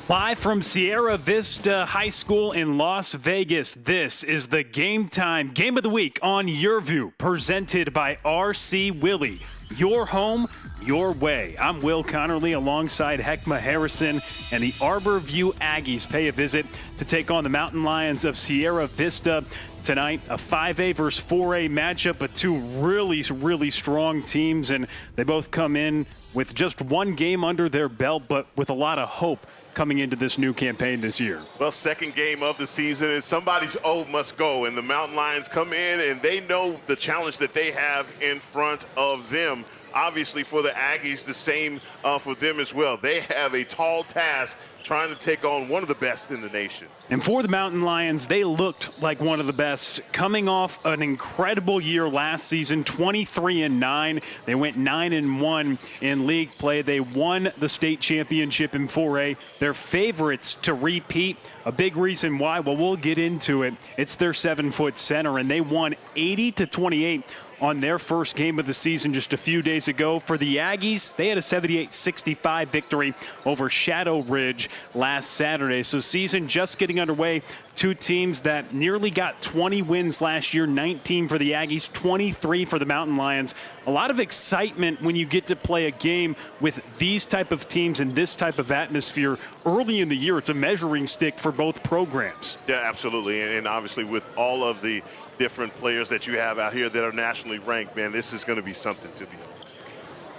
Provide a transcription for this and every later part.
Live from Sierra Vista High School in Las Vegas, this is the Game Time Game of the Week on YurView, presented by R.C. Willey. Your home, your way. I'm Will Connerly alongside Heckma Harrison, and the Arbor View Aggies pay a visit to take on the Mountain Lions of Sierra Vista tonight. A 5A versus 4A matchup, but two really strong teams, and they both come in with just one game under their belt, but with a lot of hope coming into this new campaign this year. Well, second game of the season, and somebody's O must go, and the Mountain Lions come in and they know the challenge that they have in front of them. Obviously for the Aggies, the same for them as well. They have a tall task trying to take on one of the best in the nation. And for the Mountain Lions, they looked like one of the best, coming off an incredible year last season, 23-9. They went 9-1 in league play. They won the state championship in 4A. They're favorites to repeat. A big reason why, well, we'll get into it. It's their 7-foot center, and they won 80-28 on their first game of the season just a few days ago. For the Aggies, they had a 78-65 victory over Shadow Ridge last Saturday. So season just getting underway. Two teams that nearly got 20 wins last year, 19 for the Aggies, 23 for the Mountain Lions. A lot of excitement when you get to play a game with these type of teams and this type of atmosphere early in the year. It's a measuring stick for both programs. Yeah, absolutely. And obviously with all of the different players that you have out here that are nationally ranked, man, this is going to be something to behold.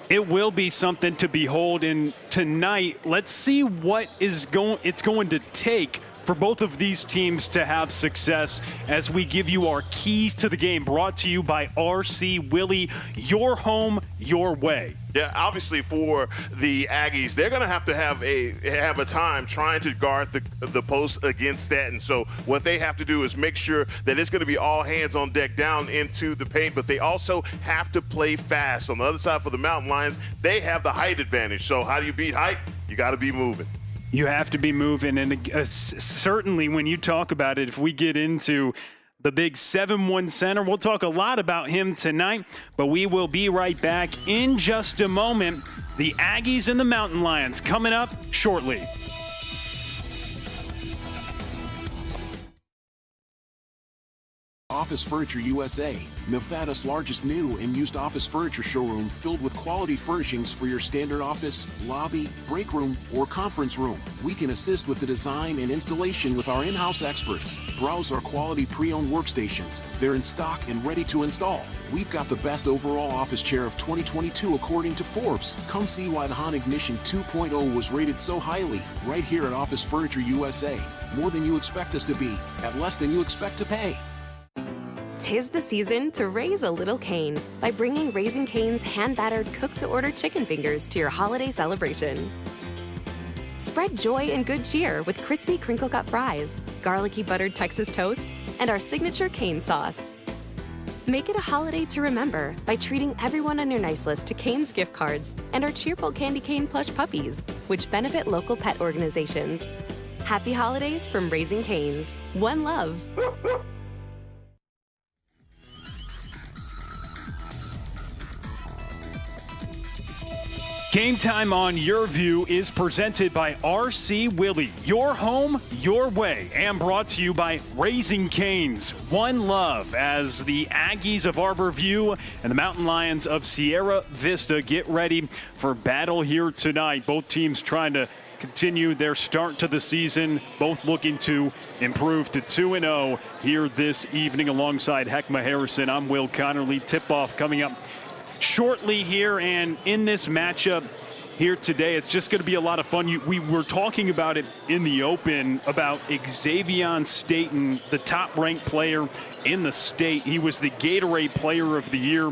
It will be something to behold. And tonight, let's see what it's going to take for both of these teams to have success as we give you our keys to the game, brought to you by R.C. Willey. Your home, your way. Yeah, obviously for the Aggies, they're going to have a time trying to guard the post against that. And so what they have to do is make sure that it's going to be all hands on deck down into the paint, but they also have to play fast. On the other side for the Mountain Lions, they have the height advantage. So how do you beat height? You got to be moving. You have to be moving, and certainly when you talk about it, if we get into the big 7-1 center, we'll talk a lot about him tonight, but we will be right back in just a moment. The Aggies and the Mountain Lions coming up shortly. Office Furniture USA, Nevada's largest new and used office furniture showroom filled with quality furnishings for your standard office, lobby, break room, or conference room. We can assist with the design and installation with our in-house experts. Browse our quality pre-owned workstations. They're in stock and ready to install. We've got the best overall office chair of 2022 according to Forbes. Come see why the Han Ignition 2.0 was rated so highly, right here at Office Furniture USA. More than you expect us to be, at less than you expect to pay. 'Tis the season to raise a little Cane by bringing Raising Cane's hand-battered cook-to-order chicken fingers to your holiday celebration. Spread joy and good cheer with crispy crinkle-cut fries, garlicky buttered Texas toast, and our signature Cane sauce. Make it a holiday to remember by treating everyone on your nice list to Cane's gift cards and our cheerful Candy Cane plush puppies, which benefit local pet organizations. Happy holidays from Raising Cane's. One love. Game Time on YurView is presented by R.C. Willey. Your home, your way. And brought to you by Raising Cane's. One love as the Aggies of Arbor View and the Mountain Lions of Sierra Vista get ready for battle here tonight. Both teams trying to continue their start to the season, both looking to improve to 2-0 here this evening. Alongside Heckma Harrison, I'm Will Connerly. Tip-off coming up shortly here, and in this matchup here today, it's just going to be a lot of fun. We were talking about it in the open about Xavier Staten, the top-ranked player in the state. He was the Gatorade Player of the Year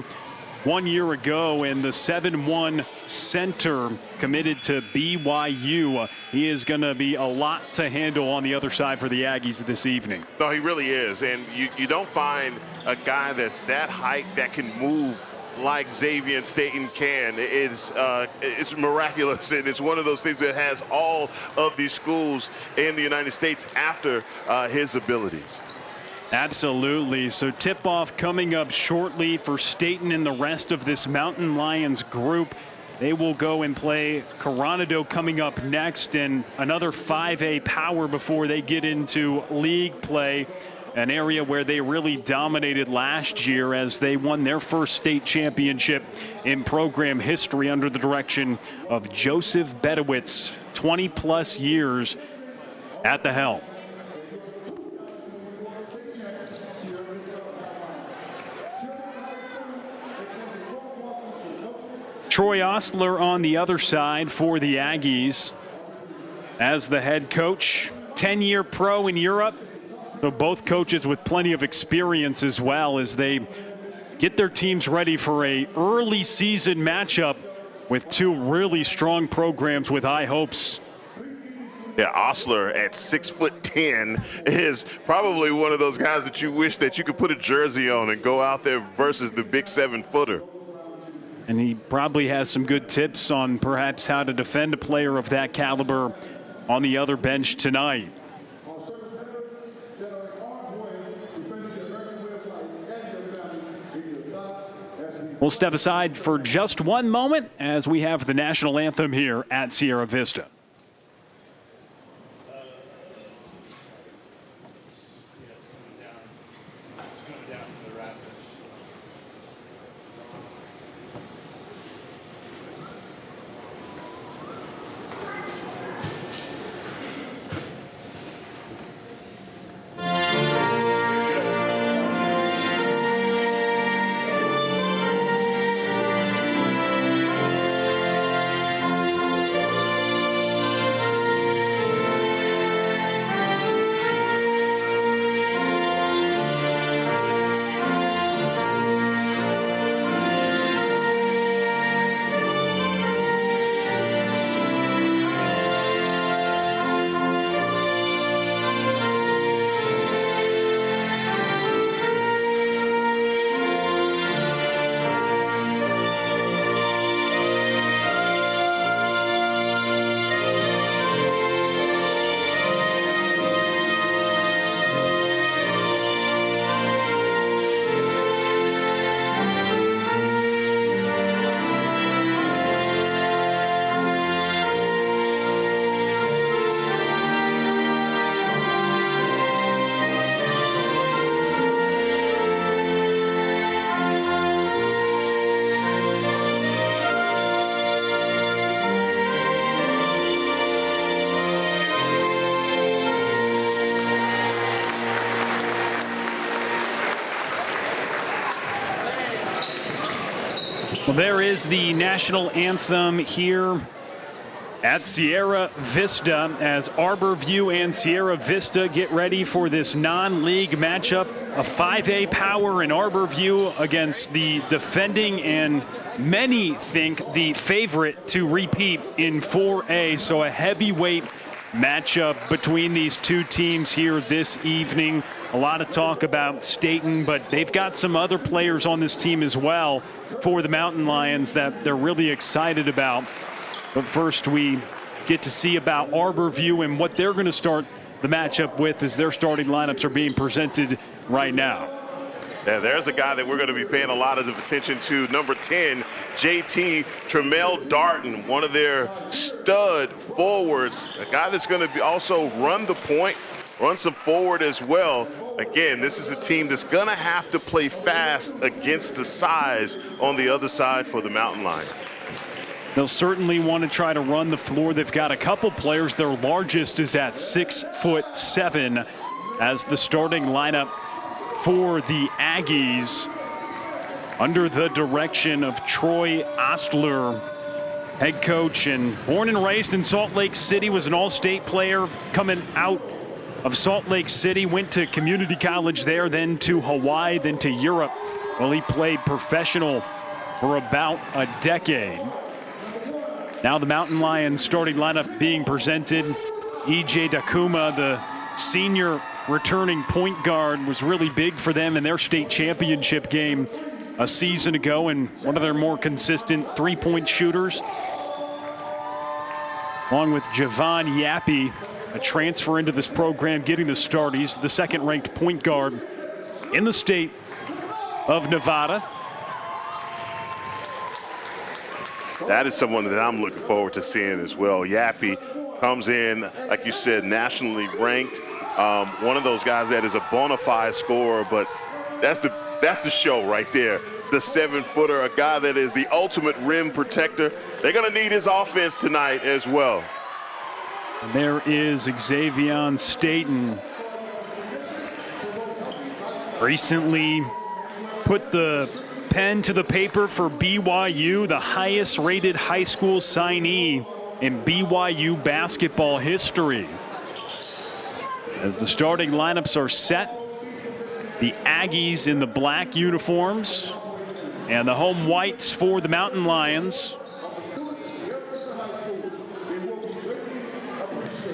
1 year ago, and the 7-1 center committed to BYU. He is going to be a lot to handle on the other side for the Aggies this evening. No, he really is, and you don't find a guy that's that height that can move like Xavier Staten can. It's miraculous, and it's one of those things that has all of these schools in the United States after his abilities. Absolutely. So tip-off coming up shortly for Staten and the rest of this Mountain Lions group. They will go and play Coronado coming up next, and another 5A power before they get into league play, an area where they really dominated last year as they won their first state championship in program history under the direction of Joseph Bedowitz, 20-plus years at the helm. Troy Ostler on the other side for the Aggies as the head coach, 10-year pro in Europe. So both coaches with plenty of experience as well as they get their teams ready for a early season matchup with two really strong programs with high hopes. Yeah, Ostler at 6'10" is probably one of those guys that you wish that you could put a jersey on and go out there versus the big 7-footer. And he probably has some good tips on perhaps how to defend a player of that caliber on the other bench tonight. We'll step aside for just one moment as we have the national anthem here at Sierra Vista. Well, there is the national anthem here at Sierra Vista as Arbor View and Sierra Vista get ready for this non-league matchup. A 5A power in Arbor View against the defending and many think the favorite to repeat in 4A. So a heavyweight matchup between these two teams here this evening. A lot of talk about Staten, but they've got some other players on this team as well for the Mountain Lions that they're really excited about. But first, we get to see about Arbor View and what they're going to start the matchup with as their starting lineups are being presented right now. Yeah, there's a guy that we're going to be paying a lot of attention to, number 10, JT Tremel Darton, one of their stud forwards, a guy that's going to be also run the point, run some forward as well. Again, this is a team that's going to have to play fast against the size on the other side for the Mountain Lions. They'll certainly want to try to run the floor. They've got a couple players. Their largest is at 6'7" as the starting lineup for the Aggies under the direction of Troy Ostler, head coach, and born and raised in Salt Lake City, was an all-state player coming out of Salt Lake City, went to community college there, then to Hawaii, then to Europe. Well, he played professional for about a decade. Now the Mountain Lions starting lineup being presented. E.J. Dakuma, the senior returning point guard, was really big for them in their state championship game a season ago and one of their more consistent three-point shooters. Along with Javon Yappy, a transfer into this program, getting the start. He's the second-ranked point guard in the state of Nevada. That is someone that I'm looking forward to seeing as well. Yappy comes in, like you said, nationally ranked. One of those guys that is a bona fide scorer, but that's the show right there. The 7-footer, a guy that is the ultimate rim protector. They're going to need his offense tonight as well. And there is Xavier Staten. Recently put the pen to the paper for BYU, the highest rated high school signee in BYU basketball history. As the starting lineups are set, the Aggies in the black uniforms and the home whites for the Mountain Lions.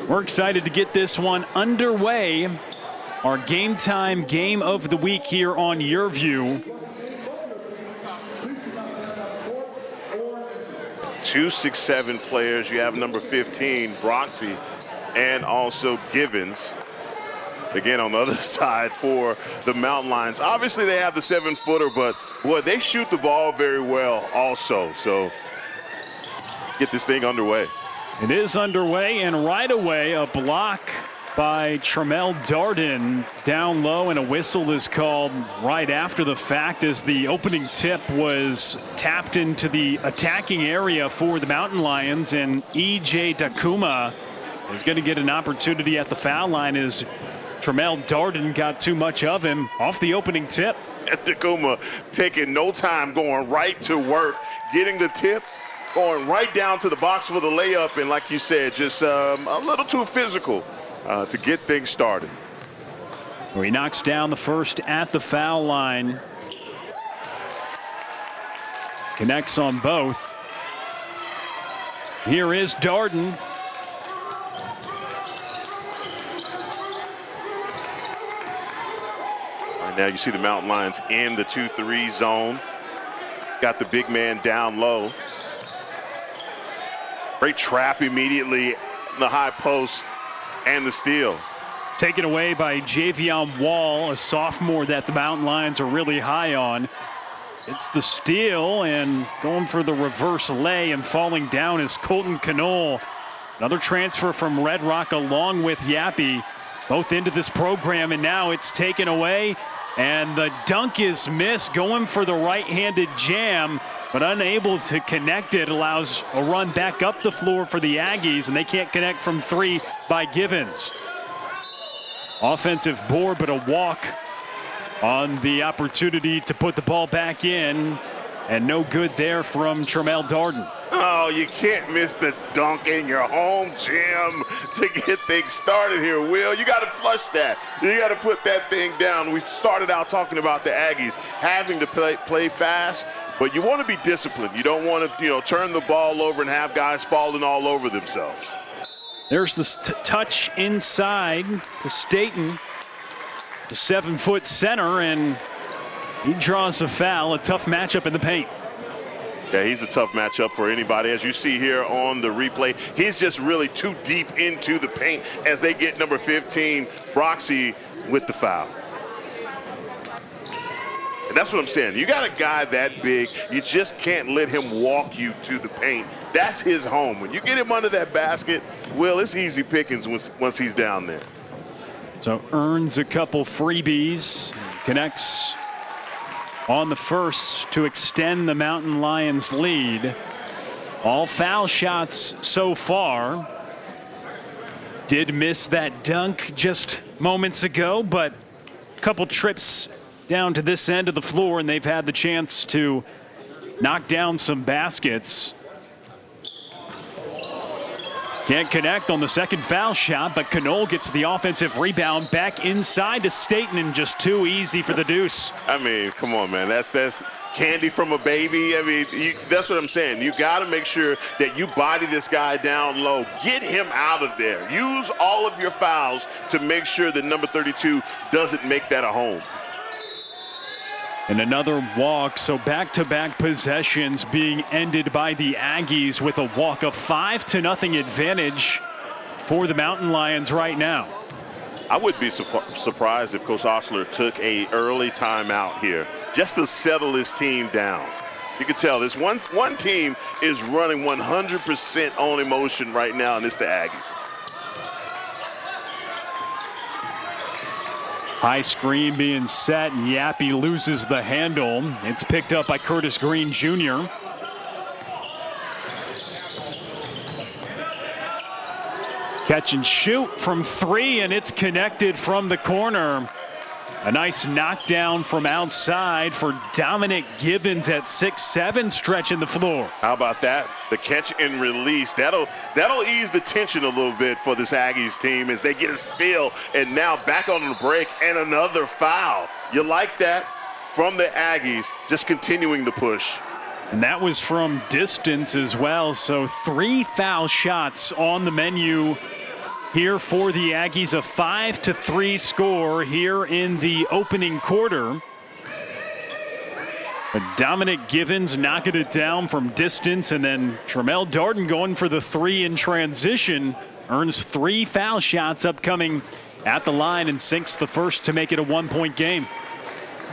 We're excited to get this one underway. Our game time game of the week here on YurView. 2 6'7" players. You have number 15, Broxy, and also Givens. Again, on the other side for the Mountain Lions. Obviously, they have the 7-footer, but boy, they shoot the ball very well also. So get this thing underway. It is underway, and right away, a block by Tremel Darden down low, and a whistle is called right after the fact as the opening tip was tapped into the attacking area for the Mountain Lions, and E.J. Takuma is going to get an opportunity at the foul line as Tremel Darden got too much of him off the opening tip. Takuma taking no time, going right to work, getting the tip, going right down to the box for the layup, and like you said, just a little too physical to get things started. He knocks down the first at the foul line. Connects on both. Here is Darden. Right now you see the Mountain Lions in the 2-3 zone. Got the big man down low. Great trap immediately in the high post and the steal. Taken away by Javion Wall, a sophomore that the Mountain Lions are really high on. It's the steal, and going for the reverse lay and falling down is Colton Knoll. Another transfer from Red Rock along with Yappy, both into this program, and now it's taken away. And the dunk is missed, going for the right-handed jam, but unable to connect it. Allows a run back up the floor for the Aggies, and they can't connect from three by Givens. Offensive board, but a walk on the opportunity to put the ball back in, and no good there from Tremel Darden. Oh, you can't miss the dunk in your home gym to get things started here, Will. You got to flush that. You got to put that thing down. We started out talking about the Aggies having to play fast, but you want to be disciplined. You don't want to, turn the ball over and have guys falling all over themselves. There's the touch inside to Staten, the 7-foot center, and he draws a foul. A tough matchup in the paint. Yeah, he's a tough matchup for anybody. As you see here on the replay, he's just really too deep into the paint as they get number 15, Broxy, with the foul. And that's what I'm saying. You got a guy that big, you just can't let him walk you to the paint. That's his home. When you get him under that basket, Will, it's easy pickings once he's down there. So earns a couple freebies, connects on the first to extend the Mountain Lions lead. All foul shots so far. Did miss that dunk just moments ago, but a couple trips down to this end of the floor, and they've had the chance to knock down some baskets. Can't connect on the second foul shot, but Knoll gets the offensive rebound back inside to Staten, and just too easy for the deuce. I mean, come on, man. That's candy from a baby. I mean, that's what I'm saying. You got to make sure that you body this guy down low. Get him out of there. Use all of your fouls to make sure that number 32 doesn't make that a home. And another walk, so back-to-back possessions being ended by the Aggies with a walk, a 5-0 advantage for the Mountain Lions right now. I would be surprised if Coach Osler took an early timeout here just to settle his team down. You can tell this one team is running 100% on emotion right now, and it's the Aggies. High screen being set, and Yappy loses the handle. It's picked up by Curtis Green Jr. Catch and shoot from 3, and it's connected from the corner. A nice knockdown from outside for Dominic Givens at 6'7", stretching the floor. How about that? The catch and release. That'll ease the tension a little bit for this Aggies team as they get a steal and now back on the break and another foul. You like that from the Aggies, just continuing the push. And that was from distance as well, so 3 foul shots on the menu here for the Aggies, a 5-3 score here in the opening quarter. But Dominic Givens knocking it down from distance, and then Tremel Darden going for the 3 in transition. Earns 3 foul shots upcoming at the line and sinks the first to make it a 1-point game.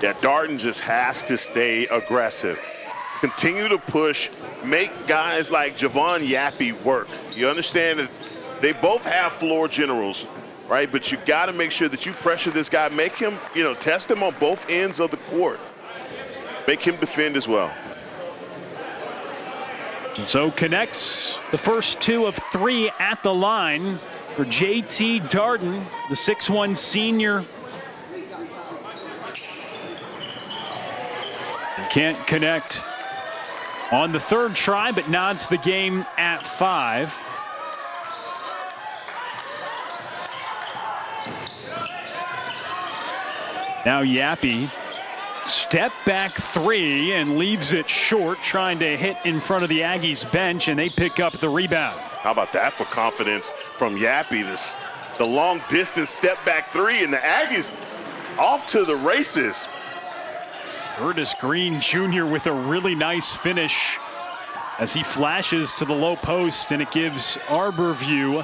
Yeah, Darden just has to stay aggressive. Continue to push, make guys like Javon Yappy work. You understand that they both have floor generals, right? But you got to make sure that you pressure this guy, make him, test him on both ends of the court. Make him defend as well. And so connects the first 2 of 3 at the line for J.T. Darden, the 6'1" senior. Can't connect on the 3rd try, but nods the game at 5. Now Yappy, step back 3 and leaves it short, trying to hit in front of the Aggies bench, and they pick up the rebound. How about that for confidence from Yappy? The long distance step back 3, and the Aggies off to the races. Curtis Green Jr. with a really nice finish as he flashes to the low post, and it gives Arbor View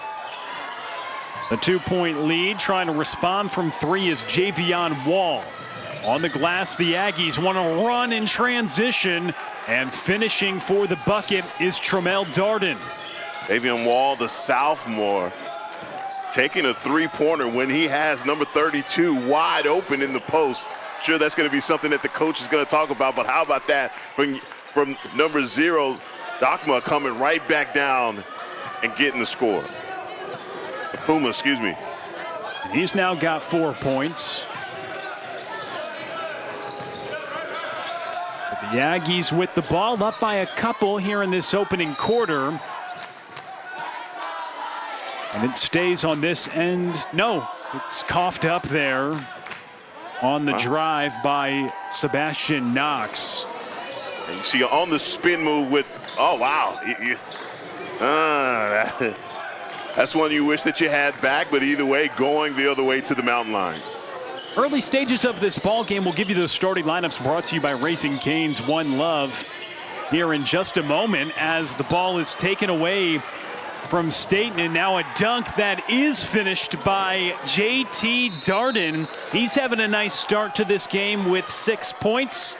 a 2-point lead. Trying to respond from 3 is Javion Wall. On the glass, the Aggies want to run in transition, and finishing for the bucket is Tremel Darden. Javion Wall, the sophomore, taking a 3-pointer when he has number 32 wide open in the post. Sure, that's going to be something that the coach is going to talk about, but how about that from number 0, Dakma, coming right back down and getting the score. Puma, excuse me. He's now got 4 points. But the Aggies with the ball up by a couple here in this opening quarter. And it stays on this end. No, it's coughed up there on the drive by Sebastian Knox. And you see on the spin move with, oh, wow. That's one you wish that you had back, but either way, going the other way to the mountain lions. Early stages of this ball game, we'll give you those starting lineups brought to you by Raising Cane's One Love here in just a moment as the ball is taken away from Staten, and now a dunk that is finished by J.T. Darden. He's having a nice start to this game with 6 points.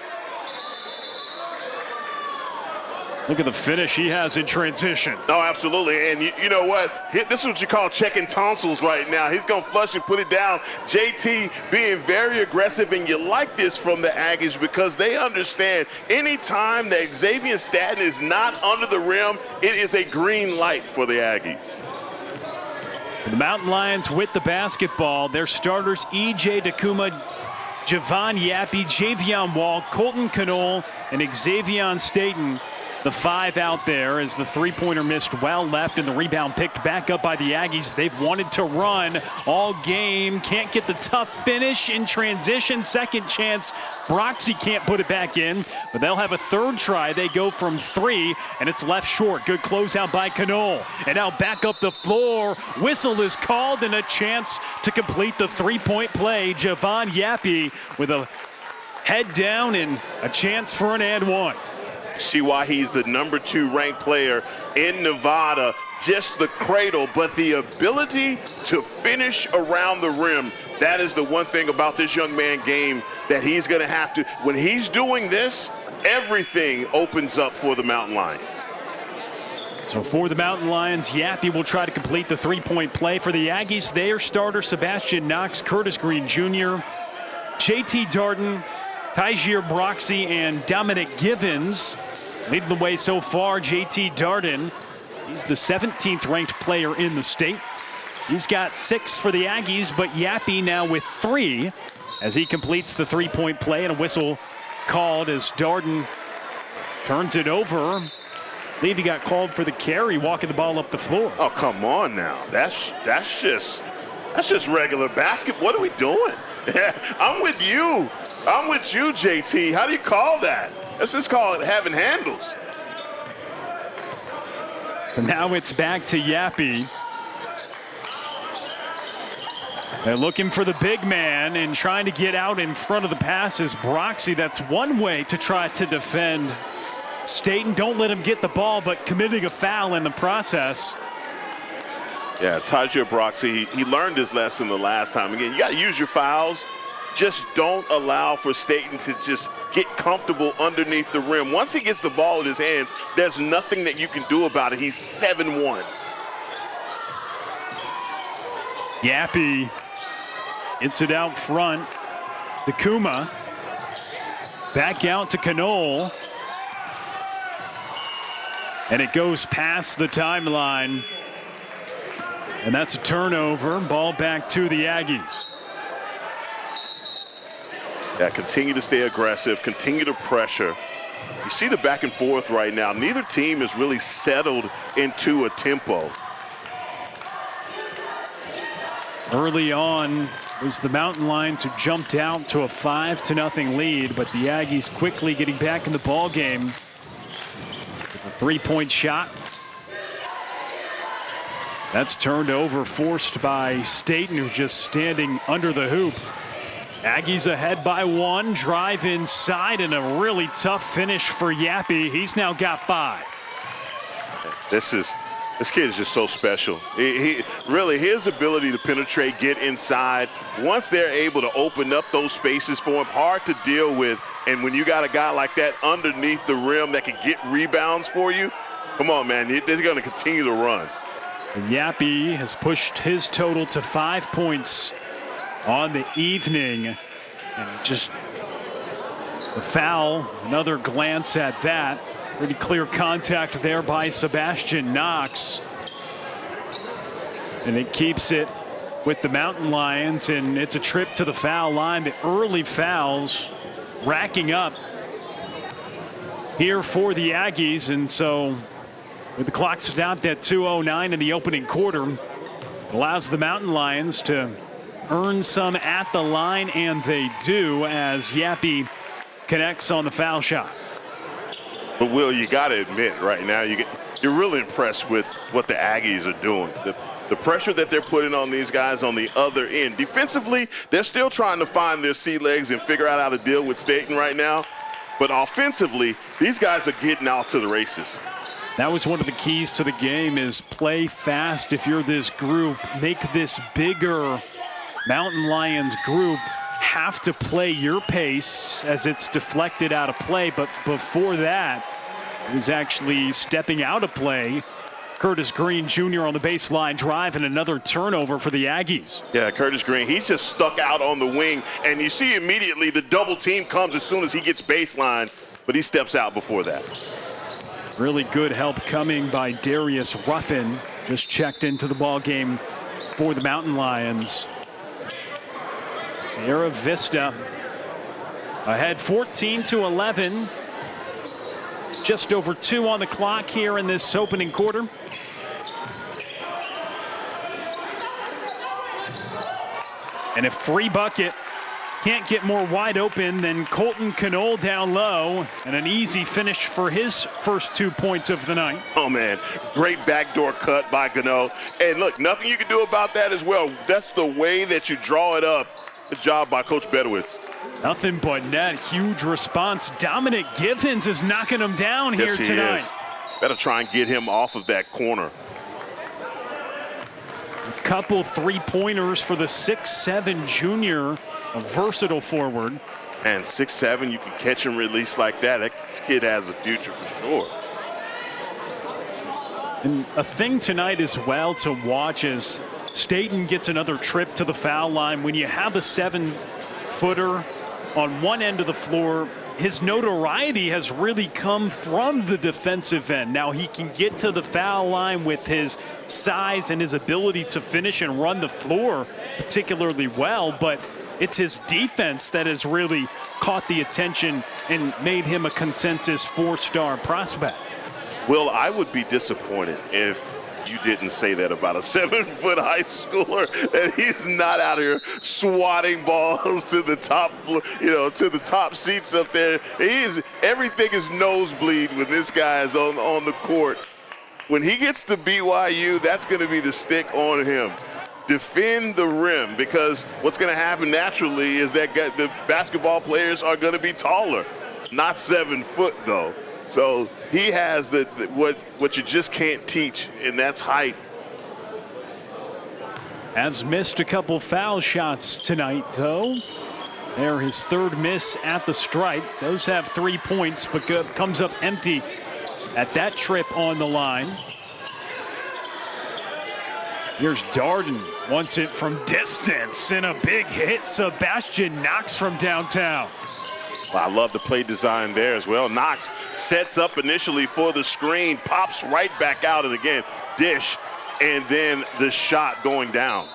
Look at the finish he has in transition. Oh, absolutely. And you know what? This is what you call checking tonsils right now. He's going to flush and put it down. JT being very aggressive, and you like this from the Aggies because they understand anytime that Xavier Staten is not under the rim, it is a green light for the Aggies. The Mountain Lions with the basketball. Their starters, E.J. Dakuma, Javon Yappy, Javion Wall, Colton Canole, and Xavier Staten. The 5 out there as the 3-pointer missed well left, and the rebound picked back up by the Aggies. They've wanted to run all game. Can't get the tough finish in transition. Second chance. Broxy can't put it back in, but they'll have a 3rd try. They go from 3, and it's left short. Good closeout by Canole. And now back up the floor. Whistle is called, and a chance to complete the 3-point play. Javon Yappy with a head down and a chance for an and one. See why he's the number 2 ranked player in Nevada. Just the cradle, but the ability to finish around the rim. That is the one thing about this young man game that he's going to have to, when he's doing this, everything opens up for the Mountain Lions. So for the Mountain Lions, Yappy will try to complete the three-point play. For the Aggies, their starter Sebastian Knox, Curtis Green Jr., JT Darden, Tyjair Broxy, and Dominic Givens leading the way so far. JT Darden, he's the 17th ranked player in the state. He's got 6 for the Aggies, but Yappy now with 3 as he completes the three-point play, and a whistle called as Darden turns it over. I believe he got called for the carry, walking the ball up the floor. Oh, come on now. That's just regular basketball. What are we doing? I'm with you. I'm with you, JT. How do you call that? Let's just call it having handles. So now it's back to Yappy. They're looking for the big man and trying to get out in front of the passes. Broxy, that's one way to try to defend Staten. Don't let him get the ball, but committing a foul in the process. Yeah, Tyjair Broxy, he learned his lesson the last time. Again, you got to use your fouls. Just don't allow for Staten to just get comfortable underneath the rim. Once he gets the ball in his hands, there's nothing that you can do about it. He's 7-1. Yappy gets it out front. The Kuma back out to Canole. And it goes past the timeline. And that's a turnover. Ball back to the Aggies. Yeah, continue to stay aggressive, continue to pressure. You see the back and forth right now. Neither team is really settled into a tempo. Early on, it was the Mountain Lions who jumped out to a 5-0 lead, but the Aggies quickly getting back in the ball game with a three-point shot. That's turned over, forced by Staten, who's just standing under the hoop. Aggies ahead by 1, drive inside, and a really tough finish for Yappy. He's now got 5. This kid is just so special. He really, his ability to penetrate, get inside, once they're able to open up those spaces for him, hard to deal with. And when you got a guy like that underneath the rim that can get rebounds for you, come on, man, they're going to continue to run. And Yappy has pushed his total to 5 points on the evening. And just the foul, another glance at that. Pretty clear contact there by Sebastian Knox. And it keeps it with the Mountain Lions, and it's a trip to the foul line. The early fouls racking up here for the Aggies, and so with the clock stopped at 2:09 in the opening quarter, it allows the Mountain Lions to earn some at the line, and they do as Yappy connects on the foul shot. But Will, you got to admit right now, you're really impressed with what the Aggies are doing. The pressure that they're putting on these guys on the other end. Defensively, they're still trying to find their sea legs and figure out how to deal with Staten right now. But offensively, these guys are getting out to the races. That was one of the keys to the game, is play fast. If you're this group, make this bigger Mountain Lions group have to play your pace as it's deflected out of play. But before that, it was actually stepping out of play. Curtis Green Jr. on the baseline drive, and another turnover for the Aggies. Yeah, Curtis Green, he's just stuck out on the wing, and you see immediately the double team comes as soon as he gets baseline, but he steps out before that. Really good help coming by Darius Ruffin. Just checked into the ball game for the Mountain Lions. Sierra Vista ahead 14-11. Just over 2 on the clock here in this opening quarter. And a free bucket. Can't get more wide open than Colton Canole down low, and an easy finish for his first 2 points of the night. Oh, man, great backdoor cut by Canole. And look, nothing you can do about that as well. That's the way that you draw it up. Good job by Coach Bedowitz. Nothing but net. Huge response. Dominic Givens is knocking him down here yes, he tonight. Is. Better try and get him off of that corner. A couple three-pointers for the 6'7" junior, a versatile forward. And 6'7", you can catch and release like that. This kid has a future for sure. And a thing tonight as well to watch is Staten gets another trip to the foul line. When you have a 7-footer on one end of the floor, his notoriety has really come from the defensive end. Now he can get to the foul line with his size and his ability to finish and run the floor particularly well, but it's his defense that has really caught the attention and made him a consensus 4-star prospect. Will, I would be disappointed if you didn't say that about a 7-foot high schooler, that he's not out here swatting balls to the top floor, to the top seats up there. Everything is nosebleed when this guy is on the court. When he gets to BYU, that's going to be the stick on him. Defend the rim, because what's going to happen naturally is that the basketball players are going to be taller, not 7 foot though. So he has what you just can't teach, and that's height. Has missed a couple foul shots tonight, though. They're his 3rd miss at the stripe. Those have 3 points, but comes up empty at that trip on the line. Here's Darden, wants it from distance, and a big hit. Sebastian Knox from downtown. Well, I love the play design there as well. Knox sets up initially for the screen, pops right back out, and again, dish, and then the shot going down.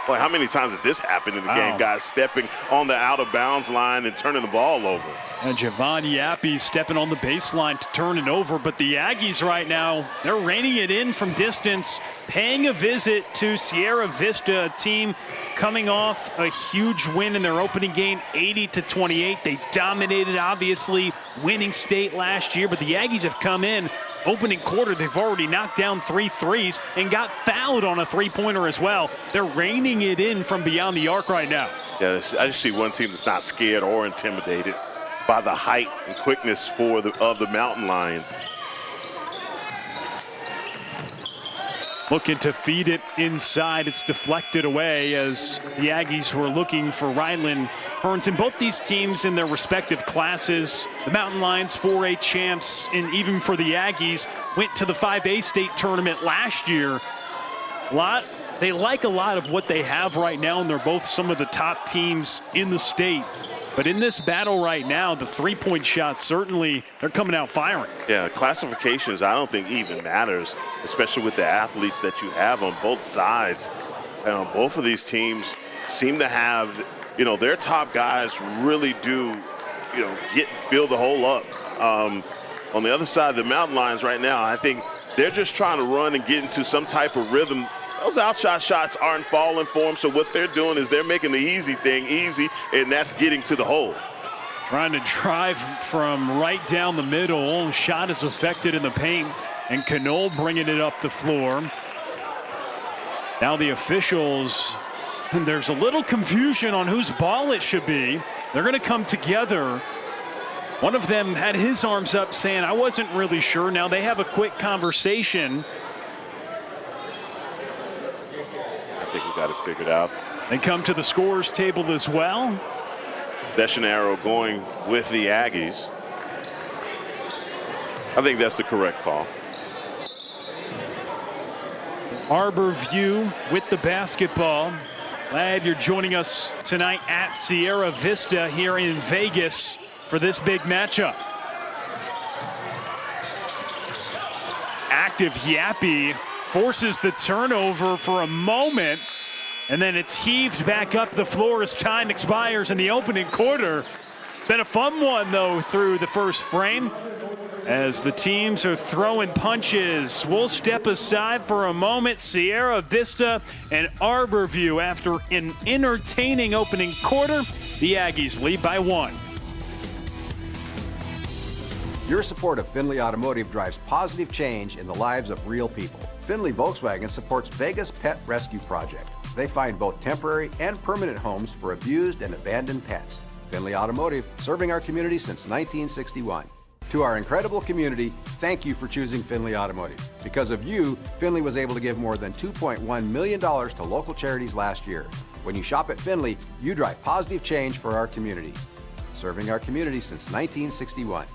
Boy, how many times has this happened in the game? Guys stepping on the out-of-bounds line and turning the ball over. And Javon Yappy stepping on the baseline to turn it over, but the Aggies right now, they're reining it in from distance, paying a visit to Sierra Vista, a team coming off a huge win in their opening game, 80-28. They dominated, obviously, winning state last year, but the Aggies have come in. Opening quarter, they've already knocked down 3 threes and got fouled on a 3-pointer as well. They're reining it in from beyond the arc right now. Yeah, I just see one team that's not scared or intimidated by the height and quickness of the Mountain Lions. Looking to feed it inside. It's deflected away as the Aggies were looking for Rylan Hearns. And both these teams in their respective classes, the Mountain Lions 4A champs, and even for the Aggies, went to the 5A state tournament last year. They like a lot of what they have right now, and they're both some of the top teams in the state. But in this battle right now, the 3-point shots, certainly, they're coming out firing. Yeah, classifications I don't think even matters, especially with the athletes that you have on both sides. Both of these teams seem to have, their top guys really do, fill the hole up. On the other side of the Mountain Lions right now, I think they're just trying to run and get into some type of rhythm. Those outshot shots aren't falling for them, so what they're doing is they're making the easy thing easy, and that's getting to the hole. Trying to drive from right down the middle. Shot is affected in the paint, and Knoll bringing it up the floor. Now the officials, there's a little confusion on whose ball it should be. They're going to come together. One of them had his arms up saying, I wasn't really sure. Now they have a quick conversation. I think we got it figured out. They come to the scorer's table as well. Deschanaro going with the Aggies. I think that's the correct call. Arbor View with the basketball. Glad you're joining us tonight at Sierra Vista here in Vegas for this big matchup. Active Yappy forces the turnover for a moment, and then it's heaved back up the floor as time expires in the opening quarter. Been a fun one, though, through the first frame as the teams are throwing punches. We'll step aside for a moment. Sierra Vista and Arbor View after an entertaining opening quarter. The Aggies lead by 1. Your support of Findlay Automotive drives positive change in the lives of real people. Findlay Volkswagen supports Vegas Pet Rescue Project. They find both temporary and permanent homes for abused and abandoned pets. Findlay Automotive, serving our community since 1961. To our incredible community, thank you for choosing Findlay Automotive. Because of you, Findlay was able to give more than $2.1 million to local charities last year. When you shop at Findlay, you drive positive change for our community. Serving our community since 1961.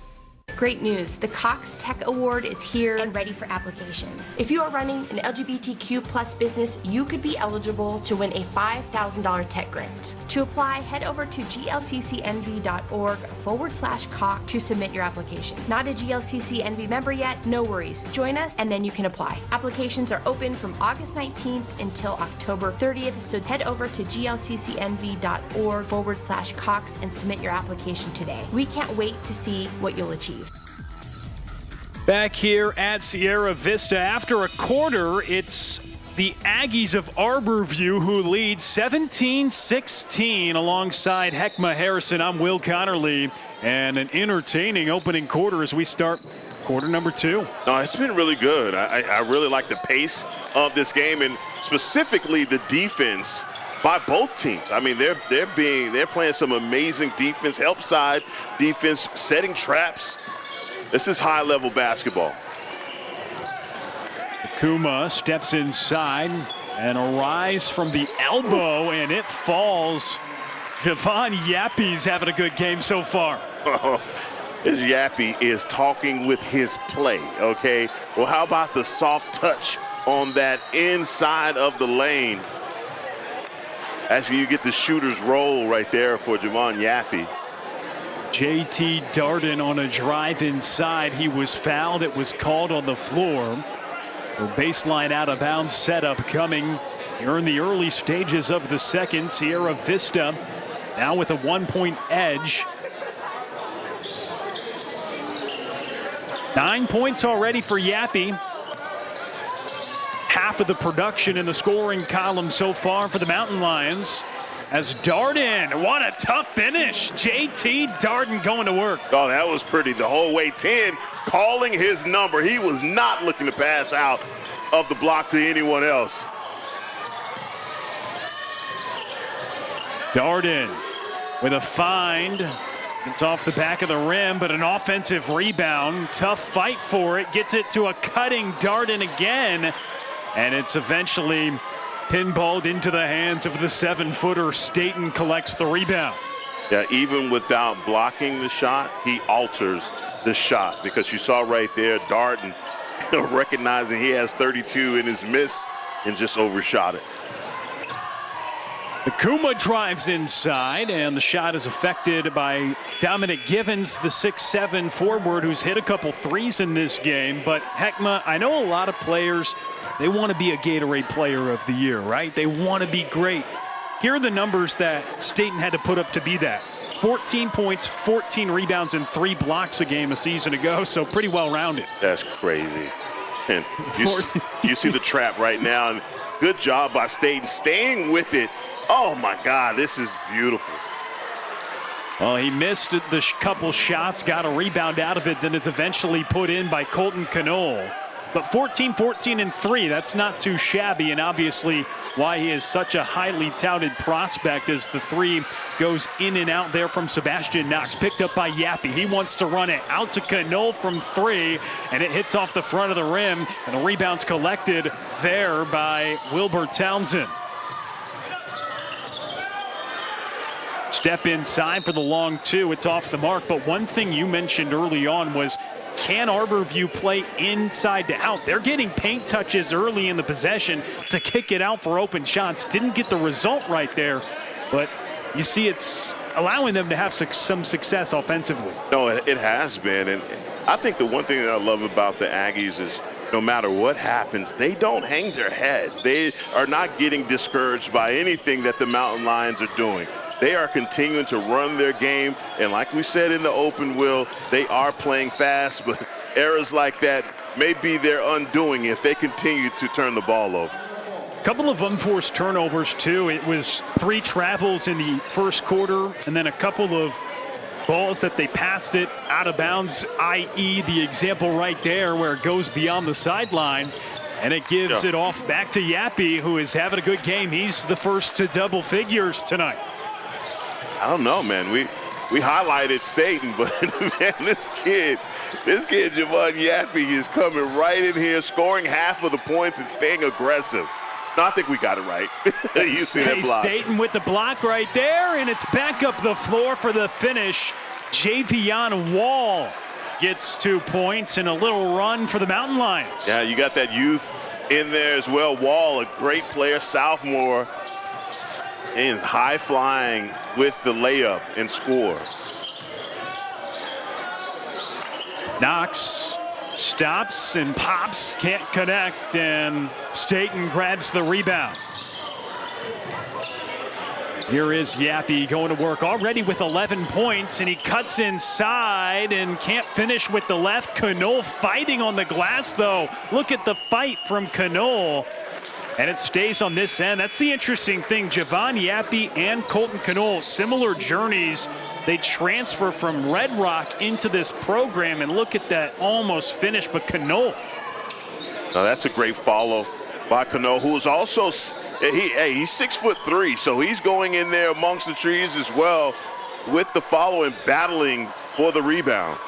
Great news, the Cox Tech Award is here and ready for applications. If you are running an LGBTQ plus business, you could be eligible to win a $5,000 tech grant. To apply, head over to glccnv.org/Cox to submit your application. Not a GLCC NV member yet? No worries. Join us and then you can apply. Applications are open from August 19th until October 30th, so head over to glccnv.org/Cox and submit your application today. We can't wait to see what you'll achieve. Back here at Sierra Vista, after a quarter, it's the Aggies of Arbor View who lead 17-16 alongside Heckma Harrison. I'm Will Connerly, and an entertaining opening quarter as we start quarter number 2. No, it's been really good. I really like the pace of this game, and specifically the defense by both teams. I mean, they're playing some amazing defense, help side defense, setting traps. This is high-level basketball. Kuma steps inside and a rise from the elbow, and it falls. Javon Yappy's having a good game so far. This Yappy is talking with his play, okay? Well, how about the soft touch on that inside of the lane? Actually, you get the shooter's roll right there for Javon Yappy. JT Darden on a drive inside. He was fouled. It was called on the floor. The baseline out of bounds setup coming here in the early stages of the second. Sierra Vista now with a 1-point edge. 9 points already for Yappy. Half of the production in the scoring column so far for the Mountain Lions. As Darden, what a tough finish. JT Darden going to work. Oh, that was pretty the whole way. 10 calling his number. He was not looking to pass out of the block to anyone else. Darden with a find. It's off the back of the rim, but an offensive rebound. Tough fight for it. Gets it to a cutting Darden again. And it's eventually pinballed into the hands of the 7-footer. Staten collects the rebound. Yeah, even without blocking the shot, he alters the shot, because you saw right there Darden recognizing he has 32 in his miss and just overshot it. Kuma drives inside, and the shot is affected by Dominic Givens, the 6'7" forward who's hit a couple threes in this game. But Heckma, I know a lot of players, they want to be a Gatorade Player of the Year, right? They want to be great. Here are the numbers that Staten had to put up to be that. 14 points, 14 rebounds, and 3 blocks a game a season ago, so pretty well-rounded. That's crazy. And you see the trap right now, and good job by Staten staying with it. Oh, my God, this is beautiful. Well, he missed the couple shots, got a rebound out of it, then it's eventually put in by Colton Knoll. But 14, 14, and 3, that's not too shabby, and obviously why he is such a highly touted prospect as the 3 goes in and out there from Sebastian Knox. Picked up by Yappy. He wants to run it out to Knoll from 3, and it hits off the front of the rim, and the rebound's collected there by Wilbur Townsend. Step inside for the long 2. It's off the mark, but one thing you mentioned early on was, can Arbor View play inside to out? They're getting paint touches early in the possession to kick it out for open shots. Didn't get the result right there, but you see it's allowing them to have some success offensively. No, it has been, and I think the one thing that I love about the Aggies is no matter what happens, they don't hang their heads. They are not getting discouraged by anything that the Mountain Lions are doing. They are continuing to run their game, and like we said in the open, Will, they are playing fast, but errors like that may be their undoing if they continue to turn the ball over. A couple of unforced turnovers, too. It was 3 travels in the first quarter, and then a couple of balls that they passed it out of bounds, i.e. the example right there where it goes beyond the sideline, and it gives it off back to Yappy, who is having a good game. He's the first to double figures tonight. I don't know, man. we highlighted Staten, but man, this kid Javon Yappy is coming right in here, scoring half of the points and staying aggressive. No, I think we got it right. You see that block. Staten with the block right there, and it's back up the floor for the finish. Javion Wall gets 2 points and a little run for the Mountain Lions. Yeah, you got that youth in there as well. Wall, a great player, sophomore, and high flying with the layup and score. Knox stops and pops, can't connect, and Staten grabs the rebound. Here is Yappy going to work already with 11 points, and he cuts inside and can't finish with the left. Knoll fighting on the glass, though. Look at the fight from Knoll, and it stays on this end. That's the interesting thing. Javon Yappy and Colton Knoll, similar journeys. They transfer from Red Rock into this program, and look at that almost finish, but Knoll. Now that's a great follow by Knoll, who is also, he's 6'3", so he's going in there amongst the trees as well with the follow and battling for the rebound.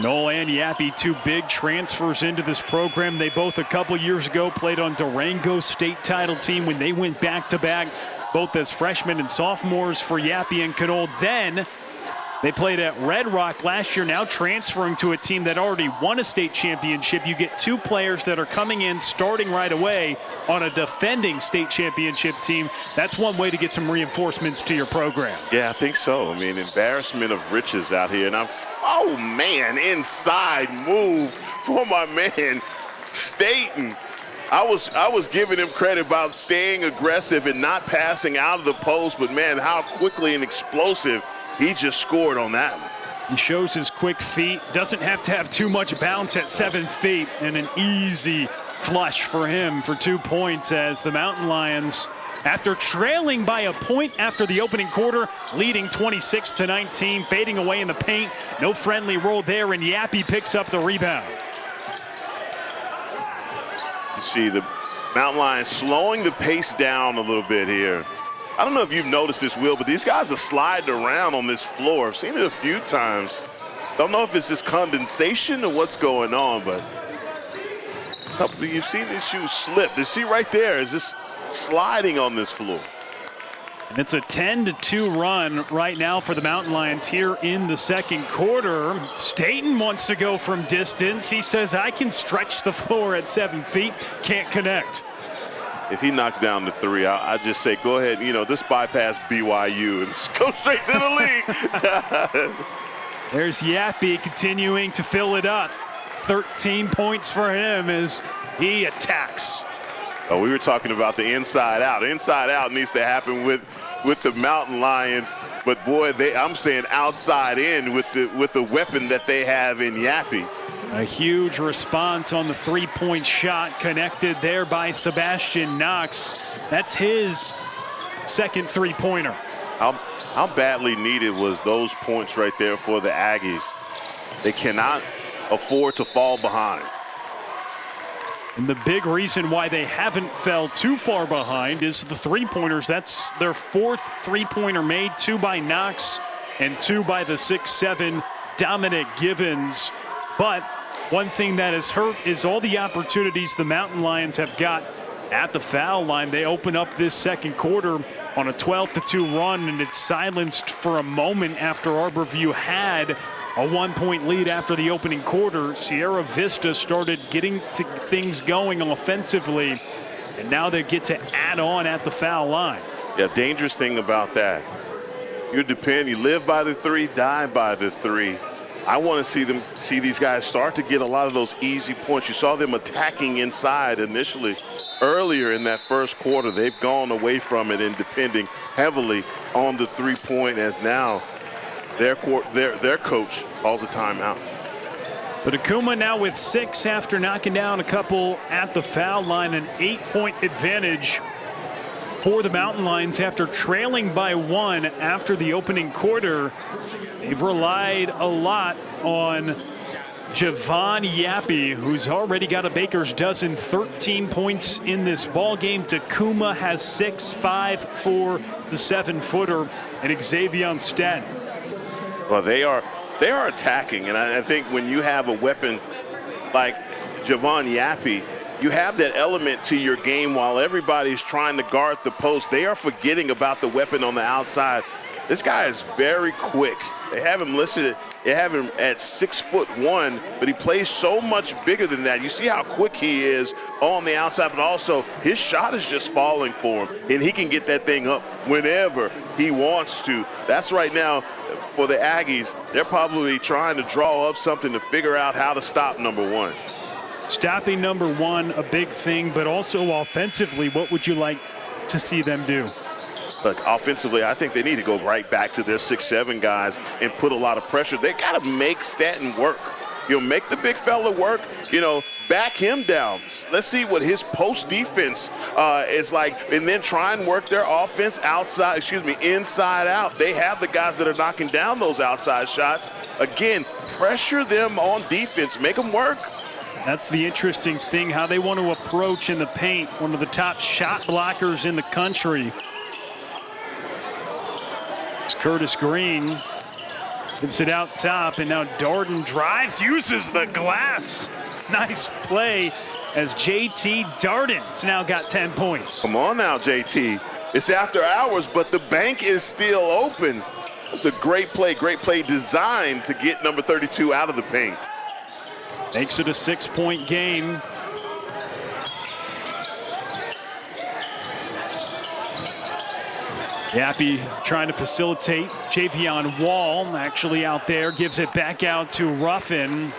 Knoll and Yappy, 2 big transfers into this program. They both a couple years ago played on Durango state title team when they went back-to-back, both as freshmen and sophomores for Yappy and Knoll. Then they played at Red Rock last year, now transferring to a team that already won a state championship. You get 2 players that are coming in starting right away on a defending state championship team. That's one way to get some reinforcements to your program. Yeah, I think so. I mean, embarrassment of riches out here. And oh man, inside move for my man Staten. I was giving him credit about staying aggressive and not passing out of the post, but man, how quickly and explosive he just scored on that one. He shows his quick feet, doesn't have to have too much bounce at 7 feet, and an easy flush for him for 2 points as the Mountain Lions, after trailing by a point after the opening quarter, leading 26-19, fading away in the paint. No friendly roll there, and Yappy picks up the rebound. You see the Mountain Lions slowing the pace down a little bit here. I don't know if you've noticed this, Will, but these guys are sliding around on this floor. I've seen it a few times. Don't know if it's just condensation or what's going on, but you've seen these shoes slip. You see right there is this sliding on this floor. And it's a 10-2 run right now for the Mountain Lions here in the second quarter. Staten wants to go from distance. He says, I can stretch the floor at 7 feet. Can't connect. If he knocks down the 3, I just say, go ahead, just bypass BYU and just go straight to the league. There's Yappy continuing to fill it up. 13 points for him as he attacks. Oh, we were talking about the inside out. Inside out needs to happen with the Mountain Lions, but boy, I'm saying outside in with the weapon that they have in Yappy. A huge response on the 3-point shot, connected there by Sebastian Knox. That's his second 3-pointer. How badly needed was those points right there for the Aggies? They cannot afford to fall behind. And the big reason why they haven't fell too far behind is the 3-pointers. That's their 4th 3-pointer made, 2 by Knox and 2 by the 6'7" Dominic Givens. But one thing that has hurt is all the opportunities the Mountain Lions have got at the foul line. They open up this second quarter on a 12-2 run, and it's silenced for a moment after Arbor View had a 1-point lead after the opening quarter. Sierra Vista started getting to things going offensively, and now they get to add on at the foul line. Yeah, dangerous thing about that. You live by the 3, die by the 3. I want to see these guys start to get a lot of those easy points. You saw them attacking inside initially earlier in that first quarter. They've gone away from it and depending heavily on the 3-point as now their coach calls a timeout. But Akuma now with 6 after knocking down a couple at the foul line. An 8-point advantage for the Mountain Lions after trailing by 1 after the opening quarter. They've relied a lot on Javon Yappy, who's already got a baker's dozen, 13 points in this ball game. Takuma has 6, 5 for the 7-footer, and Xavier Staten. Well, they are attacking, and I think when you have a weapon like Javon Yappy, you have that element to your game while everybody's trying to guard the post. They are forgetting about the weapon on the outside. This guy is very quick. They have him listed. They have him at 6'1", but he plays so much bigger than that. You see how quick he is on the outside, but also his shot is just falling for him, and he can get that thing up whenever he wants to. That's right now for the Aggies. They're probably trying to draw up something to figure out how to stop number one. Stopping number one, a big thing, but also offensively, what would you like to see them do? Look, offensively, I think they need to go right back to their 6'7" guys and put a lot of pressure. They got to make Staten work. Make the big fella work. Back him down. Let's see what his post defense is like, and then try and work their offense inside out. They have the guys that are knocking down those outside shots. Again, pressure them on defense. Make them work. That's the interesting thing, how they want to approach in the paint. One of the top shot blockers in the country. Curtis Green gives it out top, and now Darden drives, uses the glass. Nice play as JT Darden's now got 10 points. Come on now, JT. It's after hours, but the bank is still open. It's a great play designed to get number 32 out of the paint. Makes it a 6-point game. Yappy trying to facilitate. Javion Wall actually out there, gives it back out to Ruffin,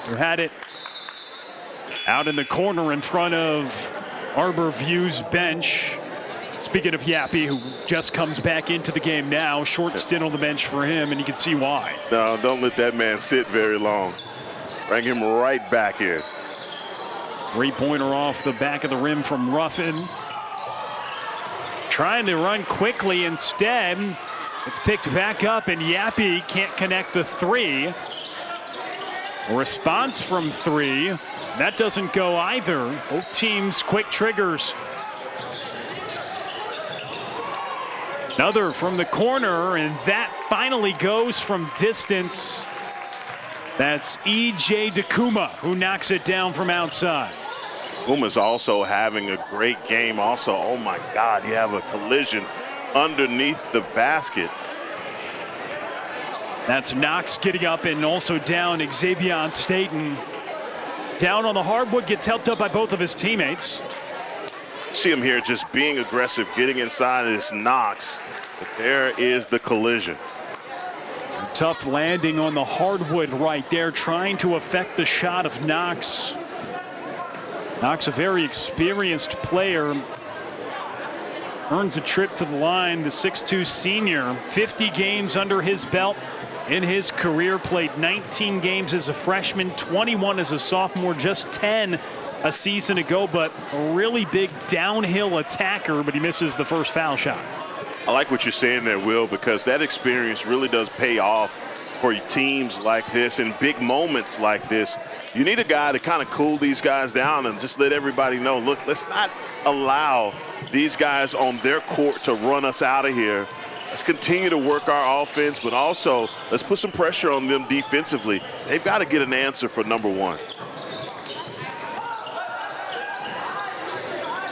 who had it out in the corner in front of Arbor View's bench. Speaking of Yappy, who just comes back into the game now, short stint on the bench for him, and you can see why. No, don't let that man sit very long. Bring him right back in. 3-pointer off the back of the rim from Ruffin. Trying to run quickly instead. It's picked back up, and Yappy can't connect the three. A response from three. That doesn't go either. Both teams quick triggers. Another from the corner, and that finally goes from distance. That's E.J. Takuma who knocks it down from outside. Puma's also having a great game also. Oh my God, you have a collision underneath the basket. That's Knox getting up and also down. Xavier Staten down on the hardwood, gets helped up by both of his teammates. See him here just being aggressive, getting inside of this Knox. But there is the collision. A tough landing on the hardwood right there, trying to affect the shot of Knox. Knox, a very experienced player, earns a trip to the line. The 6'2" senior, 50 games under his belt in his career, played 19 games as a freshman, 21 as a sophomore, just 10 a season ago, but a really big downhill attacker, but he misses the first foul shot. I like what you're saying there, Will, because that experience really does pay off for teams like this in big moments like this. You need a guy to kind of cool these guys down and just let everybody know, look, let's not allow these guys on their court to run us out of here. Let's continue to work our offense, but also let's put some pressure on them defensively. They've got to get an answer for number one.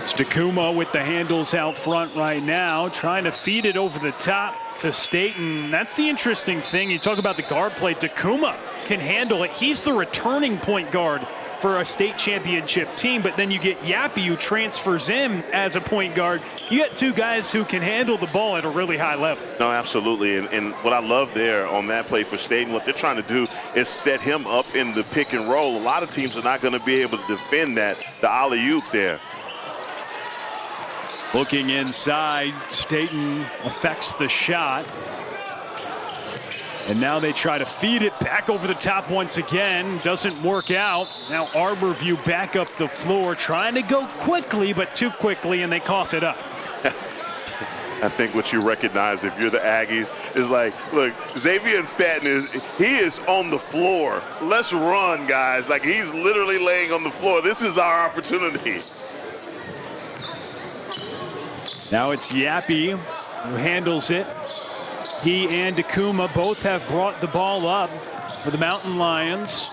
It's Takuma with the handles out front right now, trying to feed it over the top to Staten. That's the interesting thing. You talk about the guard play. Takuma can handle it. He's the returning point guard for a state championship team, but then you get Yappy, who transfers in as a point guard. You got two guys who can handle the ball at a really high level. No, absolutely. And what I love there on that play for Staten, what they're trying to do is set him up in the pick and roll. A lot of teams are not going to be able to defend that, the alley-oop there. Looking inside, Staten affects the shot. And now they try to feed it back over the top once again. Doesn't work out. Now Arbor View back up the floor, trying to go quickly, but too quickly, and they cough it up. I think what you recognize if you're the Aggies is like, look, Xavier Stanton he is on the floor. Let's run, guys. Like, he's literally laying on the floor. This is our opportunity. Now it's Yappy who handles it. He and Dakuma both have brought the ball up for the Mountain Lions.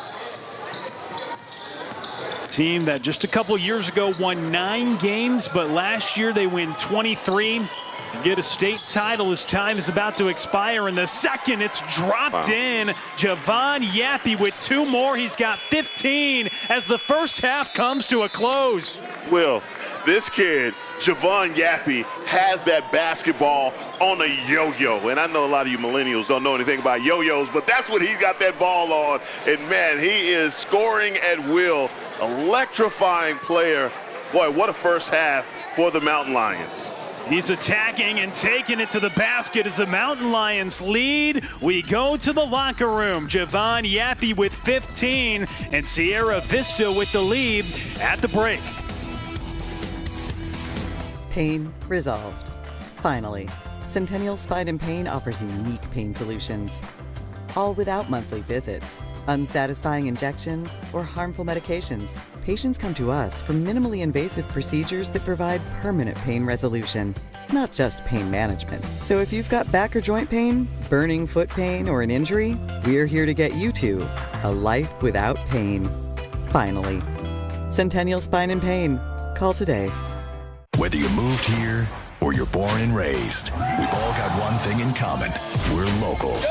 Team that just a couple years ago won 9 games, but last year they win 23 and get a state title as time is about to expire. In the second, it's dropped in. Javon Yappy with 2 more. He's got 15 as the first half comes to a close. Will, this kid, Javon Yappy, has that basketball on a yo-yo. And I know a lot of you millennials don't know anything about yo-yos, but that's what he's got that ball on. And, man, he is scoring at will. Electrifying player. Boy, what a first half for the Mountain Lions. He's attacking and taking it to the basket as the Mountain Lions lead. We go to the locker room. Javon Yappy with 15 and Sierra Vista with the lead at the break. Pain resolved. Finally, Centennial Spine and Pain offers unique pain solutions. All without monthly visits, unsatisfying injections, or harmful medications. Patients come to us for minimally invasive procedures that provide permanent pain resolution, not just pain management. So if you've got back or joint pain, burning foot pain, or an injury, we're here to get you to a life without pain. Finally, Centennial Spine and Pain. Call today. Whether you moved here or you're born and raised, we've all got one thing in common. We're locals.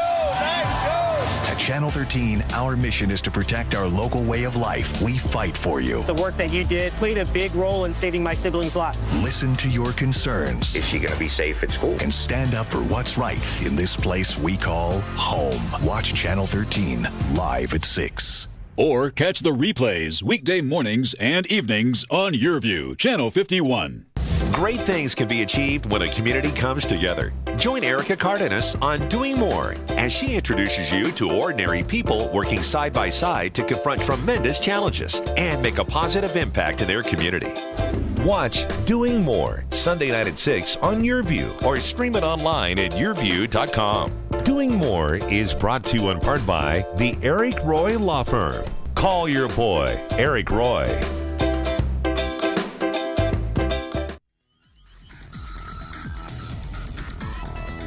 At Channel 13, our mission is to protect our local way of life. We fight for you. The work that you did played a big role in saving my siblings' lives. Listen to your concerns. Is she going to be safe at school? And stand up for what's right in this place we call home. Watch Channel 13 live at 6. Or catch the replays weekday mornings and evenings on YurView, Channel 51. Great things can be achieved when a community comes together. Join Erica Cardenas on Doing More as she introduces you to ordinary people working side by side to confront tremendous challenges and make a positive impact in their community. Watch Doing More Sunday night at 6 on YurView or stream it online at yourview.com. Doing More is brought to you in part by the Eric Roy Law Firm. Call your boy, Eric Roy.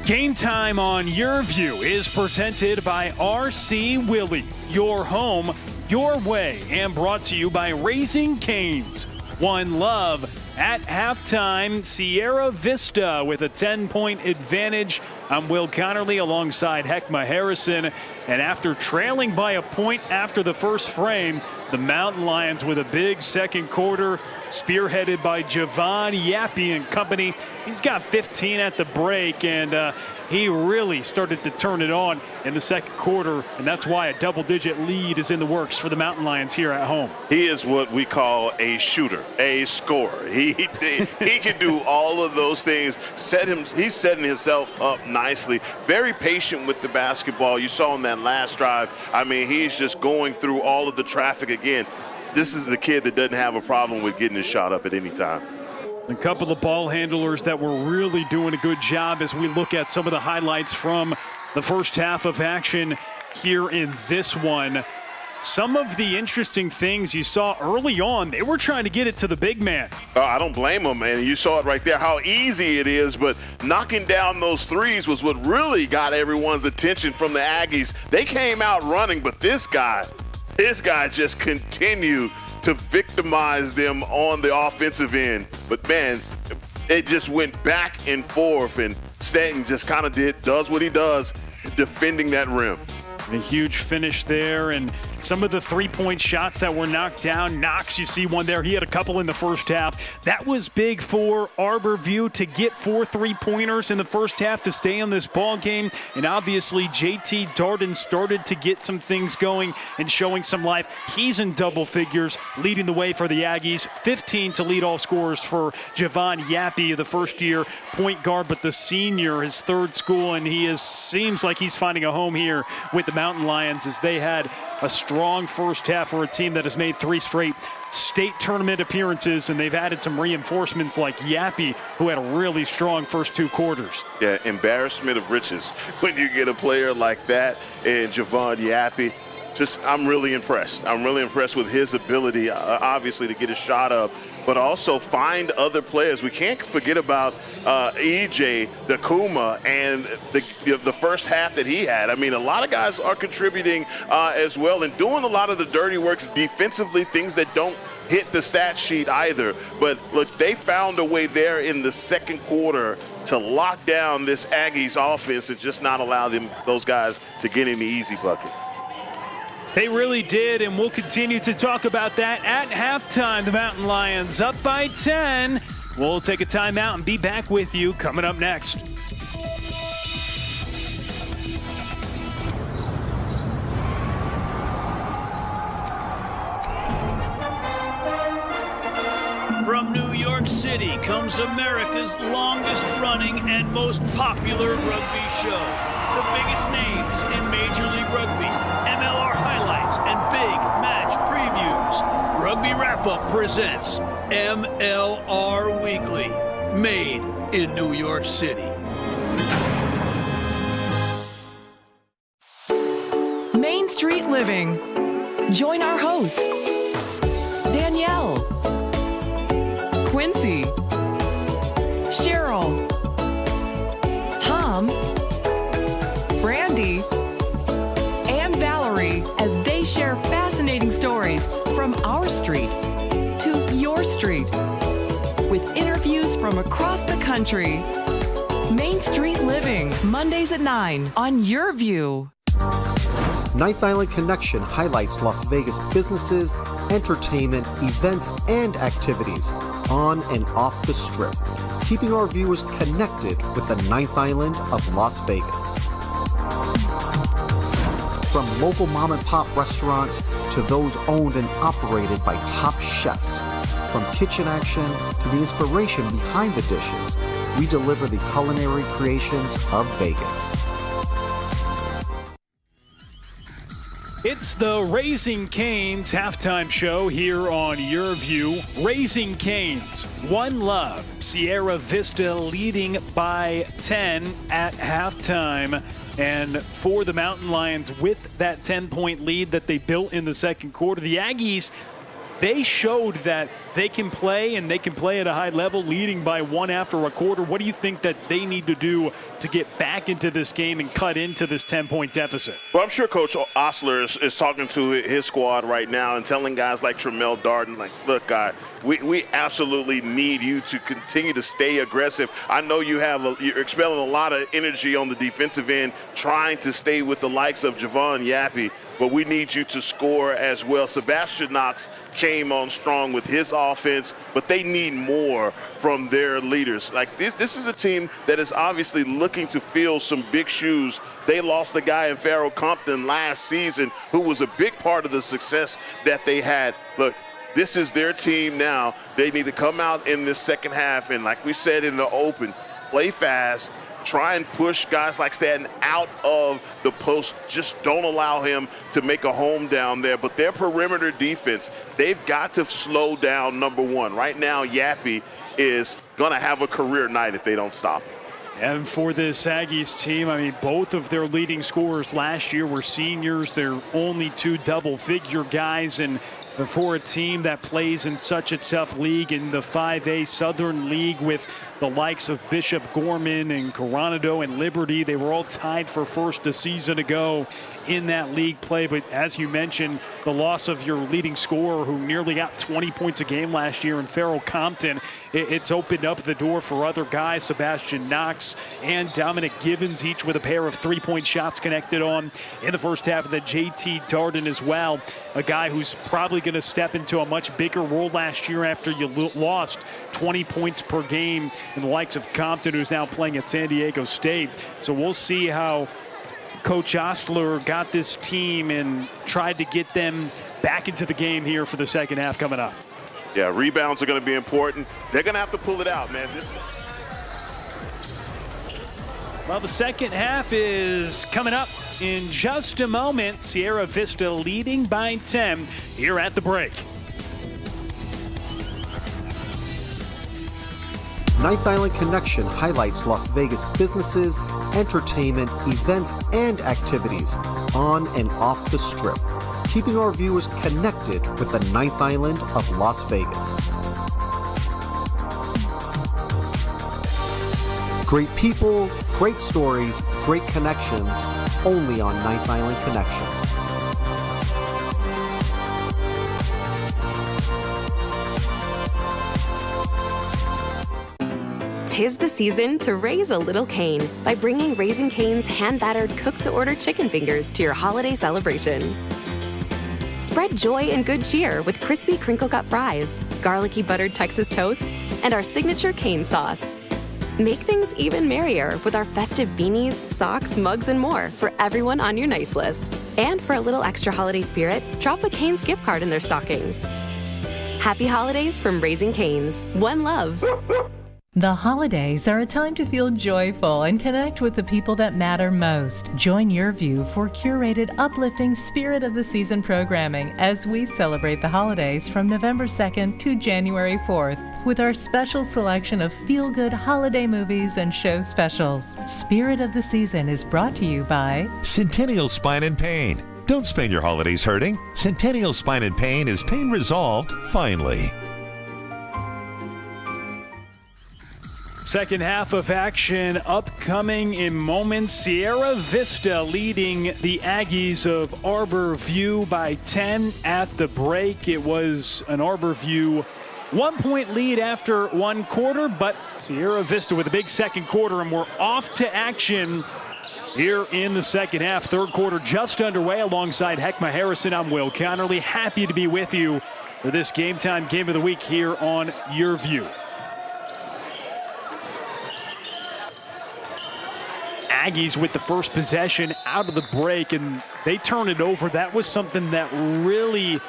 Game time on YurView is presented by RC Willey. Your home, your way, and brought to you by Raising Cane's. One Love. At halftime, Sierra Vista with a 10-point advantage. I'm Will Connerly alongside Heckma Harrison. And after trailing by a point after the first frame, the Mountain Lions with a big second quarter, spearheaded by Javon Yappy and company. He's got 15 at the break, and he really started to turn it on in the second quarter, and that's why a double-digit lead is in the works for the Mountain Lions here at home. He is what we call a shooter, a scorer. He can do all of those things. He's setting himself up nicely. Very patient with the basketball. You saw in that last drive. I mean, he's just going through all of the traffic again. This is the kid that doesn't have a problem with getting his shot up at any time. A couple of ball handlers that were really doing a good job as we look at some of the highlights from the first half of action here in this one. Some of the interesting things you saw early on, they were trying to get it to the big man. I don't blame them, man. You saw it right there, how easy it is, but knocking down those threes was what really got everyone's attention from the Aggies. They came out running, but this guy just continued to victimize them on the offensive end. But, man, it just went back and forth, and Stanton just kind of does what he does, defending that rim. A huge finish there, and some of the three-point shots that were knocked down. Knox, you see one there. He had a couple in the first half. That was big for Arbor View to get 4 3-pointers in the first half to stay in this ball game. And obviously, JT Darden started to get some things going and showing some life. He's in double figures, leading the way for the Aggies. 15 to lead all scorers for Javon Yappy, the first-year point guard, but the senior, his third school, and seems like he's finding a home here with the Mountain Lions as they had a strong first half for a team that has made 3 straight state tournament appearances, and they've added some reinforcements like Yappy, who had a really strong first 2 quarters. Yeah, embarrassment of riches when you get a player like that and Javon Yappy. I'm really impressed. I'm really impressed with his ability, obviously, to get a shot up, but also find other players. We can't forget about EJ Dakuma and the first half that he had. I mean, a lot of guys are contributing as well and doing a lot of the dirty works defensively, things that don't hit the stat sheet either. But look, they found a way there in the second quarter to lock down this Aggies offense and just not allow those guys to get any easy buckets. They really did, and we'll continue to talk about that at halftime. The Mountain Lions up by 10. We'll take a timeout and be back with you coming up next. From New York City comes America's longest running and most popular rugby show. The biggest names in Major League Rugby, MLR highlights, and big match previews. Rugby Wrap-Up presents MLR Weekly, made in New York City. Main Street Living. Join our hosts, Danielle, Quincy, Cheryl, Tom, Brandy, and Valerie as they share fascinating stories from our street to your street with interviews from across the country. Main Street Living, Mondays at 9 on Your View. Ninth Island Connection highlights Las Vegas businesses, entertainment, events, and activities on and off the Strip, keeping our viewers connected with the Ninth Island of Las Vegas. From local mom and pop restaurants to those owned and operated by top chefs, from kitchen action to the inspiration behind the dishes, we deliver the culinary creations of Vegas. It's the Raising Cane's halftime show here on Your View. Raising Cane's, One Love, Sierra Vista leading by 10 at halftime. And for the Mountain Lions, with that 10-point lead that they built in the second quarter, the Aggies, they showed that they can play, and they can play at a high level, leading by 1 after a quarter. What do you think that they need to do to get back into this game and cut into this 10-point deficit? Well, I'm sure Coach Osler is talking to his squad right now and telling guys like Tremel Darden, like, look, guy, we absolutely need you to continue to stay aggressive. I know you're expelling a lot of energy on the defensive end, trying to stay with the likes of Javon Yappy, but we need you to score as well. Sebastian Knox came on strong with his offense, but they need more from their leaders. Like this is a team that is obviously looking to fill some big shoes. They lost a guy in Farrell Compton last season who was a big part of the success that they had. Look, this is their team now. They need to come out in this second half and, like we said in the open, play fast, try and push guys like Stanton out of the post. Just don't allow him to make a home down there. But their perimeter defense, they've got to slow down number one. Right now, Yappy is going to have a career night if they don't stop him. And for this Aggies team, I mean, both of their leading scorers last year were seniors. They're only 2 double-figure guys. And for a team that plays in such a tough league in the 5A Southern League with the likes of Bishop Gorman and Coronado and Liberty, they were all tied for first a season ago in that league play. But as you mentioned, the loss of your leading scorer who nearly got 20 points a game last year in Farrell Compton, it's opened up the door for other guys, Sebastian Knox and Dominic Givens, each with a pair of 3-point shots connected on in the first half of the JT Darden as well, a guy who's probably going to step into a much bigger role last year after you lost 20 points per game in the likes of Compton, who's now playing at San Diego State. So we'll see how Coach Osler got this team and tried to get them back into the game here for the second half coming up. Yeah, rebounds are going to be important. They're going to have to pull it out, man. Well, the second half is coming up in just a moment. Sierra Vista leading by 10 here at the break. Ninth Island Connection highlights Las Vegas businesses, entertainment, events, and activities on and off the Strip, keeping our viewers connected with the Ninth Island of Las Vegas. Great people, great stories, great connections, only on Ninth Island Connection. Tis the season to raise a little Cane by bringing Raising Cane's hand-battered cook-to-order chicken fingers to your holiday celebration. Spread joy and good cheer with crispy crinkle-cut fries, garlicky buttered Texas toast, and our signature Cane sauce. Make things even merrier with our festive beanies, socks, mugs, and more for everyone on your nice list. And for a little extra holiday spirit, drop a Cane's gift card in their stockings. Happy holidays from Raising Cane's. One love. The holidays are a time to feel joyful and connect with the people that matter most. Join Your View for curated, uplifting Spirit of the Season programming as we celebrate the holidays from November 2nd to January 4th with our special selection of feel-good holiday movies and show specials. Spirit of the Season is brought to you by Centennial Spine and Pain. Don't spend your holidays hurting. Centennial Spine and Pain is pain resolved finally. Second half of action upcoming in moments. Sierra Vista leading the Aggies of Arbor View by 10 at the break. It was an Arbor View 1-point lead after one quarter, but Sierra Vista with a big second quarter, and we're off to action here in the second half. Third quarter just underway. Alongside Heckma Harrison, I'm Will Connerly. Happy to be with you for this Game Time Game of the Week here on Your View. Aggies with the first possession out of the break, and they turn it over. That was something that really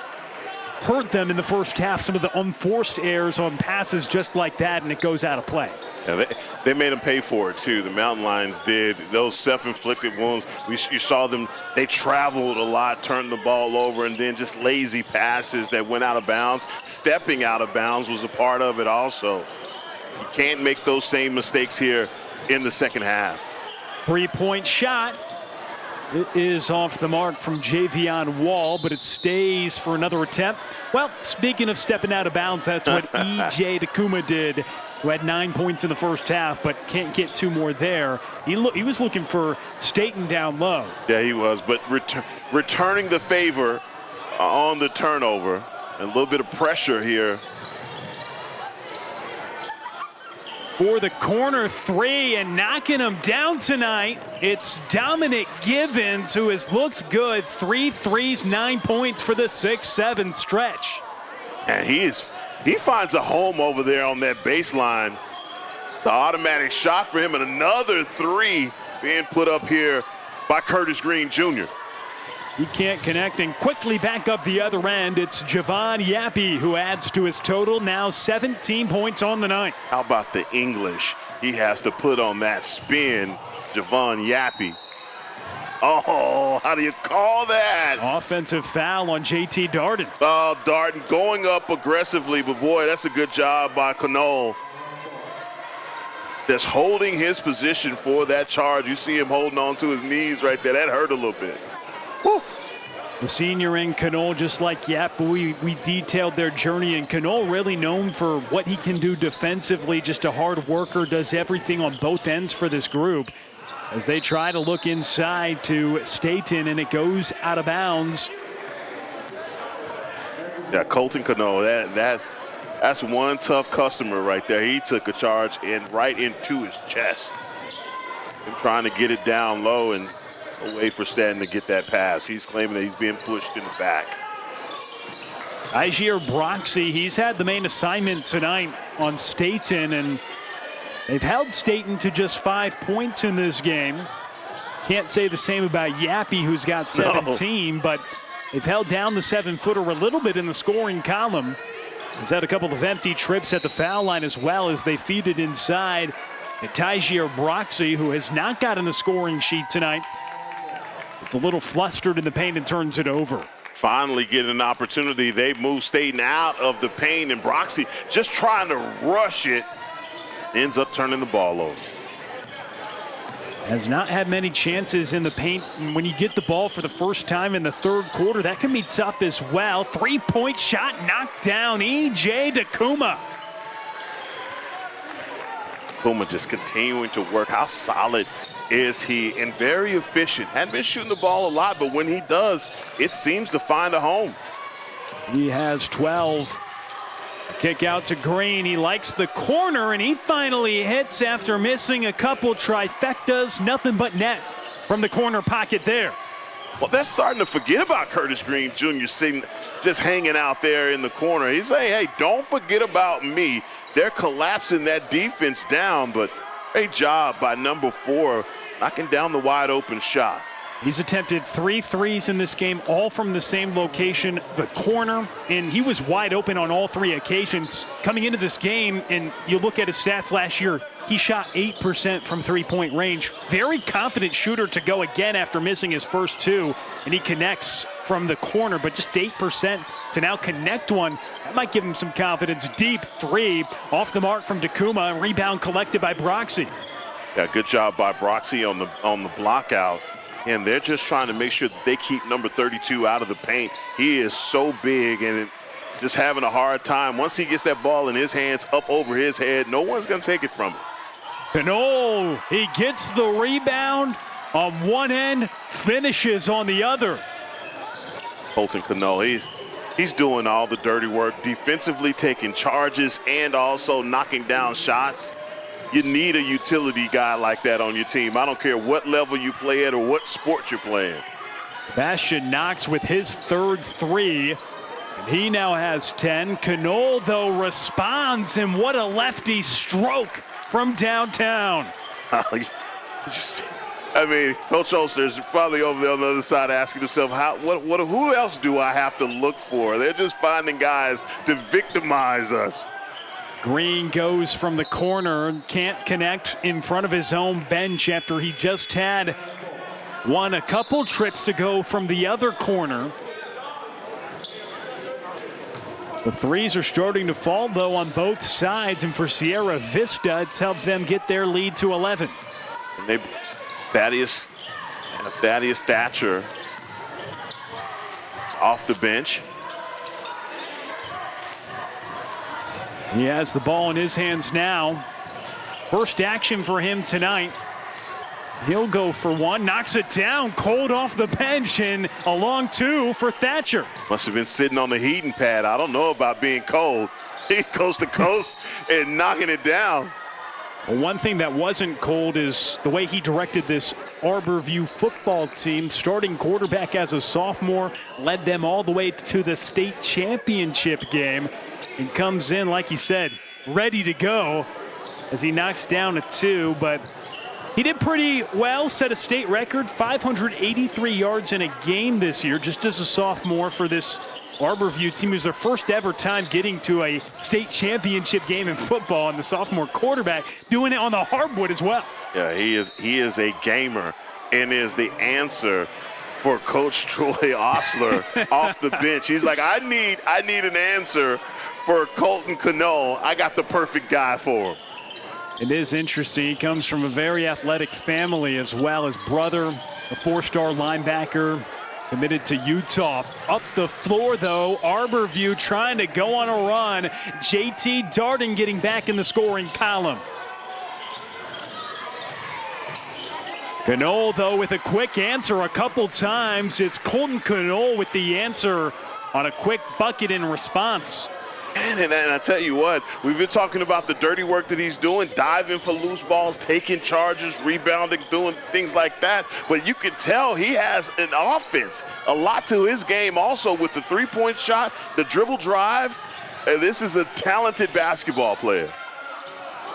hurt them in the first half. Some of the unforced errors on passes just like that, and it goes out of play. Yeah, they made them pay for it, too. The Mountain Lions did. Those self-inflicted wounds, you saw them. They traveled a lot, turned the ball over, and then just lazy passes that went out of bounds. Stepping out of bounds was a part of it also. You can't make those same mistakes here in the second half. Three-point shot. It is off the mark from Javion Wall, but it stays for another attempt. Well, speaking of stepping out of bounds, that's what E.J. Takuma did, who had 9 points in the first half, but can't get two more there. He was looking for Staten down low. Yeah, he was, but returning the favor on the turnover. A little bit of pressure here. For the corner three, and knocking him down tonight, it's Dominic Givens, who has looked good. 3 threes, 9 points for the 6-7 stretch. And he finds a home over there on that baseline. The automatic shot for him, and another three being put up here by Curtis Green Jr. He can't connect, and quickly back up the other end. It's Javon Yappy who adds to his total, now 17 points on the night. How about the English he has to put on that spin, Javon Yappy? Oh, how do you call that? Offensive foul on J.T. Darden. Oh, Darden going up aggressively, but boy, that's a good job by Cano. That's holding his position for that charge. You see him holding on to his knees right there. That hurt a little bit. Woof. The senior in Cano, just like Yap, we detailed their journey, and Cano really known for what he can do defensively, just a hard worker, does everything on both ends for this group. As they try to look inside to Staten, and it goes out of bounds. Yeah, Colton Cano, that's one tough customer right there. He took a charge right into his chest. Him trying to get it down low and away for Staten to get that pass. He's claiming that he's being pushed in the back. Igier Broxy, he's had the main assignment tonight on Staten, and they've held Staten to just 5 points in this game. Can't say the same about Yappy, who's got 17, but they've held down the 7-footer a little bit in the scoring column. He's had a couple of empty trips at the foul line as well as they feed it inside Tyjair Broxy, who has not gotten the scoring sheet tonight, it's a little flustered in the paint and turns it over. Finally getting an opportunity. They move Staten out of the paint, and Broxy just trying to rush it. Ends up turning the ball over. Has not had many chances in the paint. And when you get the ball for the first time in the third quarter, that can be tough as well. 3-point shot knocked down. E.J. Dakuma. Dakuma just continuing to work. How solid is he? And very efficient. Hadn't been shooting the ball a lot, but when he does, it seems to find a home. He has 12. Kick out to Green. He likes the corner, and he finally hits after missing a couple trifectas. Nothing but net from the corner pocket there. Well, they're starting to forget about Curtis Green Jr. sitting, just hanging out there in the corner. He's saying, hey, don't forget about me. They're collapsing that defense down, but great job by number 4, knocking down the wide open shot. He's attempted 3 threes in this game, all from the same location, the corner, and he was wide open on all 3 occasions. Coming into this game, and you look at his stats last year, he shot 8% from 3-point range. Very confident shooter to go again after missing his first 2, and he connects from the corner, but just 8% to now connect one. That might give him some confidence. Deep 3 off the mark from Dakuma, and rebound collected by Broxy. Yeah, good job by Broxy on the block out. And they're just trying to make sure that they keep number 32 out of the paint. He is so big and just having a hard time. Once he gets that ball in his hands, up over his head, no one's going to take it from him. Cano, he gets the rebound on one end, finishes on the other. Colton Cano, he's doing all the dirty work, defensively taking charges and also knocking down shots. You need a utility guy like that on your team. I don't care what level you play at or what sport you're playing. Bastian Knox with his 3rd 3, and he now has 10. Cano, though, responds, and what a lefty stroke from downtown. I mean, Coach Ulster's probably over there on the other side asking himself, who else do I have to look for? They're just finding guys to victimize us. Green goes from the corner, can't connect in front of his own bench after he just had one a couple trips ago from the other corner. The threes are starting to fall, though, on both sides, and for Sierra Vista, it's helped them get their lead to 11. And Thaddeus Thatcher is off the bench. He has the ball in his hands now. First action for him tonight. He'll go for one, knocks it down, cold off the bench, and a long 2 for Thatcher. Must have been sitting on the heating pad. I don't know about being cold. He coast to coast and knocking it down. Well, one thing that wasn't cold is the way he directed this Arbor View football team. Starting quarterback as a sophomore, led them all the way to the state championship game. And comes in, like you said, ready to go as he knocks down a 2. But he did pretty well, set a state record, 583 yards in a game this year, just as a sophomore for this Arbor View team. It was their first ever time getting to a state championship game in football, and the sophomore quarterback doing it on the hardwood as well. Yeah, he is a gamer and is the answer for Coach Troy Osler off the bench. He's like, I need an answer for Colton Cano. I got the perfect guy for him. It is interesting. He comes from a very athletic family as well. His brother, a 4-star linebacker, committed to Utah. Up the floor, though, Arbor View trying to go on a run. JT Darden getting back in the scoring column. Cano, though, with a quick answer a couple times. It's Colton Cano with the answer on a quick bucket in response. And I tell you what, we've been talking about the dirty work that he's doing, diving for loose balls, taking charges, rebounding, doing things like that. But you can tell he has an offense, a lot to his game also with the 3-point shot, the dribble drive. And this is a talented basketball player.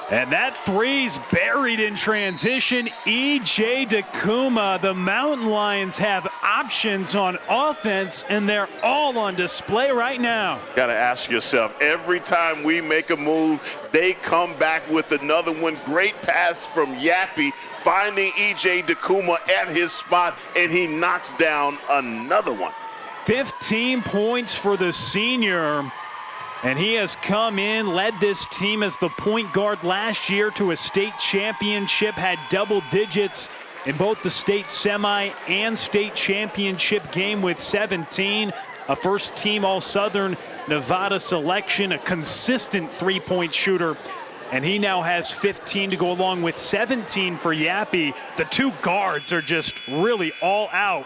And that three's buried in transition. E.J. DeCuma, the Mountain Lions have options on offense, and they're all on display right now. Got to ask yourself, every time we make a move, they come back with another one. Great pass from Yappy, finding E.J. DeCuma at his spot, and he knocks down another one. 15 points for the senior. And he has come in, led this team as the point guard last year to a state championship, had double digits in both the state semi and state championship game with 17. A first-team All-Southern Nevada selection, a consistent three-point shooter. And he now has 15 to go along with 17 for Yappy. The two guards are just really all out,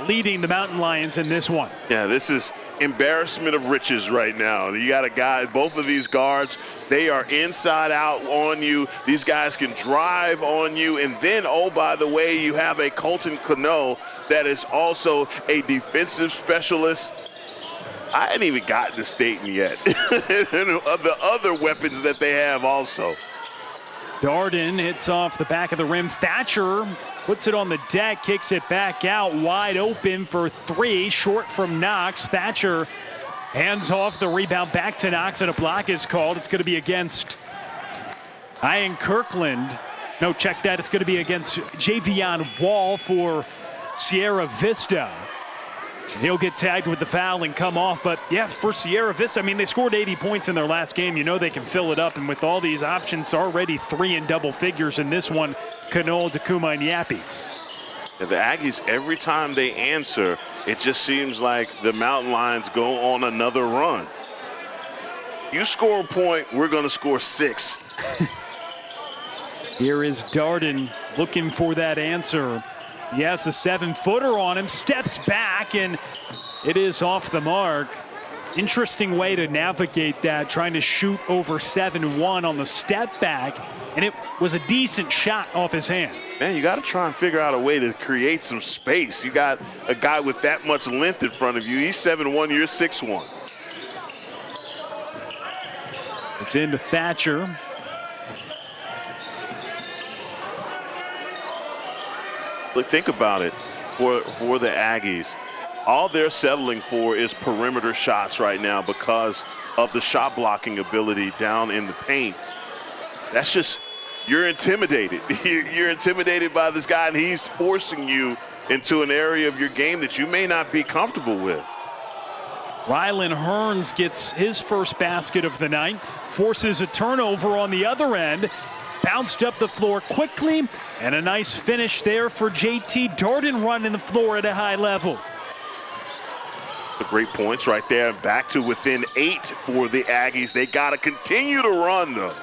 leading the Mountain Lions in this one. Yeah, this is embarrassment of riches right now. You got a guy, both of these guards, they are inside out on you. These guys can drive on you. And then, oh, by the way, you have a Colton Cano that is also a defensive specialist. I hadn't even gotten to Staten yet. The other weapons that they have also. Darden hits off the back of the rim. Thatcher puts it on the deck, kicks it back out, wide open for three, short from Knox. Thatcher hands off the rebound back to Knox, and a block is called. It's going to be against Ian Kirkland. No, check that. It's going to be against Javion Wall for Sierra Vista. He'll get tagged with the foul and come off. But, yeah, for Sierra Vista, I mean, they scored 80 points in their last game. You know they can fill it up. And with all these options, already three in double figures in this one, Cano, DeCuma, and Yappy. The Aggies, every time they answer, it just seems like the Mountain Lions go on another run. You score a point, we're going to score 6. Here is Darden looking for that answer. He has the 7-footer on him, steps back, and it is off the mark. Interesting way to navigate that, trying to shoot over 7-1 on the step back, and it was a decent shot off his hand. Man, you got to try and figure out a way to create some space. You got a guy with that much length in front of you. He's 7'1", you're 6'1". It's into Thatcher. Look, think about it for the Aggies. All they're settling for is perimeter shots right now because of the shot blocking ability down in the paint. That's just, you're intimidated. You're intimidated by this guy, and he's forcing you into an area of your game that you may not be comfortable with. Rylan Hearns gets his first basket of the night, forces a turnover on the other end. Bounced up the floor quickly, and a nice finish there for JT Darden running the floor at a high level. The great points right there, back to within 8 for the Aggies. They got to continue to run, though.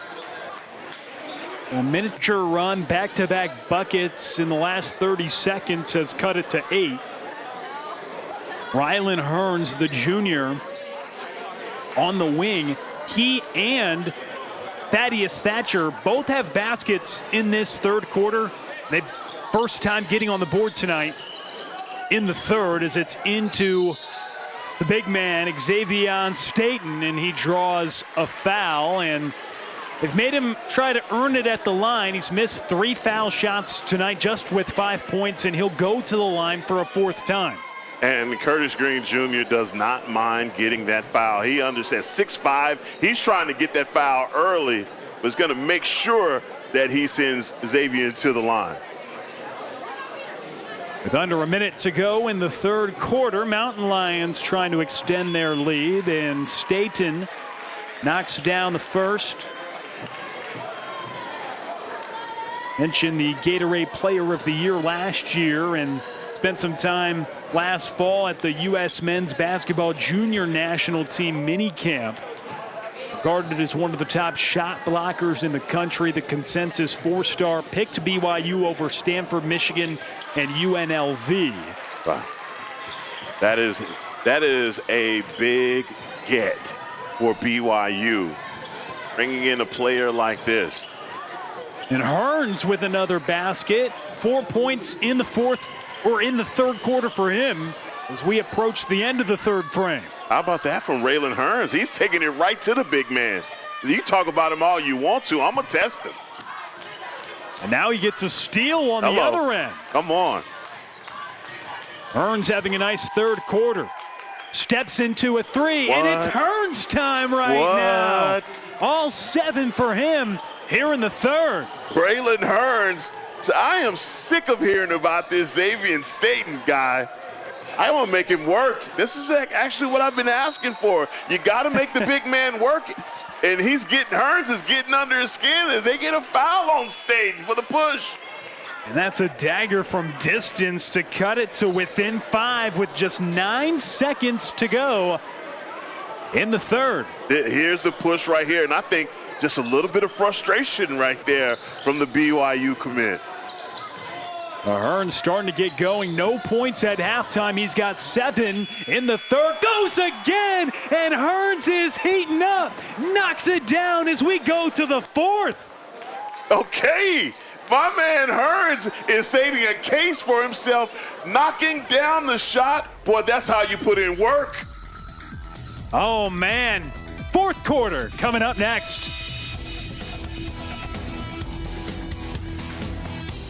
A miniature run, back-to-back buckets in the last 30 seconds has cut it to 8. Rylan Hearns, the junior, on the wing. He and Thaddeus Thatcher both have baskets in this third quarter. They first time getting on the board tonight in the third as it's into the big man, Xavier Staten, and he draws a foul, and they've made him try to earn it at the line. He's missed 3 foul shots tonight just with 5 points, and he'll go to the line for a 4th time. And Curtis Green Jr. does not mind getting that foul. He understands 6'5". He's trying to get that foul early, but is going to make sure that he sends Xavier to the line. With under a minute to go in the third quarter, Mountain Lions trying to extend their lead, and Staten knocks down the first. Mentioned the Gatorade Player of the Year last year, and spent some time last fall at the U.S. Men's Basketball Junior National Team minicamp. Regarded as one of the top shot blockers in the country, the consensus 4-star, picked BYU over Stanford, Michigan, and UNLV. Wow. That is a big get for BYU, bringing in a player like this. And Hearns with another basket, 4 points in the third quarter for him as we approach the end of the third frame. How about that from Raylan Hearns? He's taking it right to the big man. You talk about him all you want to. I'm going to test him. And now he gets a steal on the other end. Come on. Hearns having a nice third quarter. Steps into a three, and it's Hearns time now. All 7 for him here in the third. Braylon Hearns. So I am sick of hearing about this Xavier Staten guy. I want to make him work. This is actually what I've been asking for. You got to make the big man work. And Hearns is getting under his skin as they get a foul on Staten for the push. And that's a dagger from distance to cut it to within 5 with just 9 seconds to go in the third. Here's the push right here, and I think just a little bit of frustration right there from the BYU commit. Hearns starting to get going. No points at halftime. He's got 7 in the third. Goes again, and Hearns is heating up. Knocks it down as we go to the fourth. Okay. My man Hearns is stating a case for himself, knocking down the shot. Boy, that's how you put in work. Oh, man. Fourth quarter coming up next.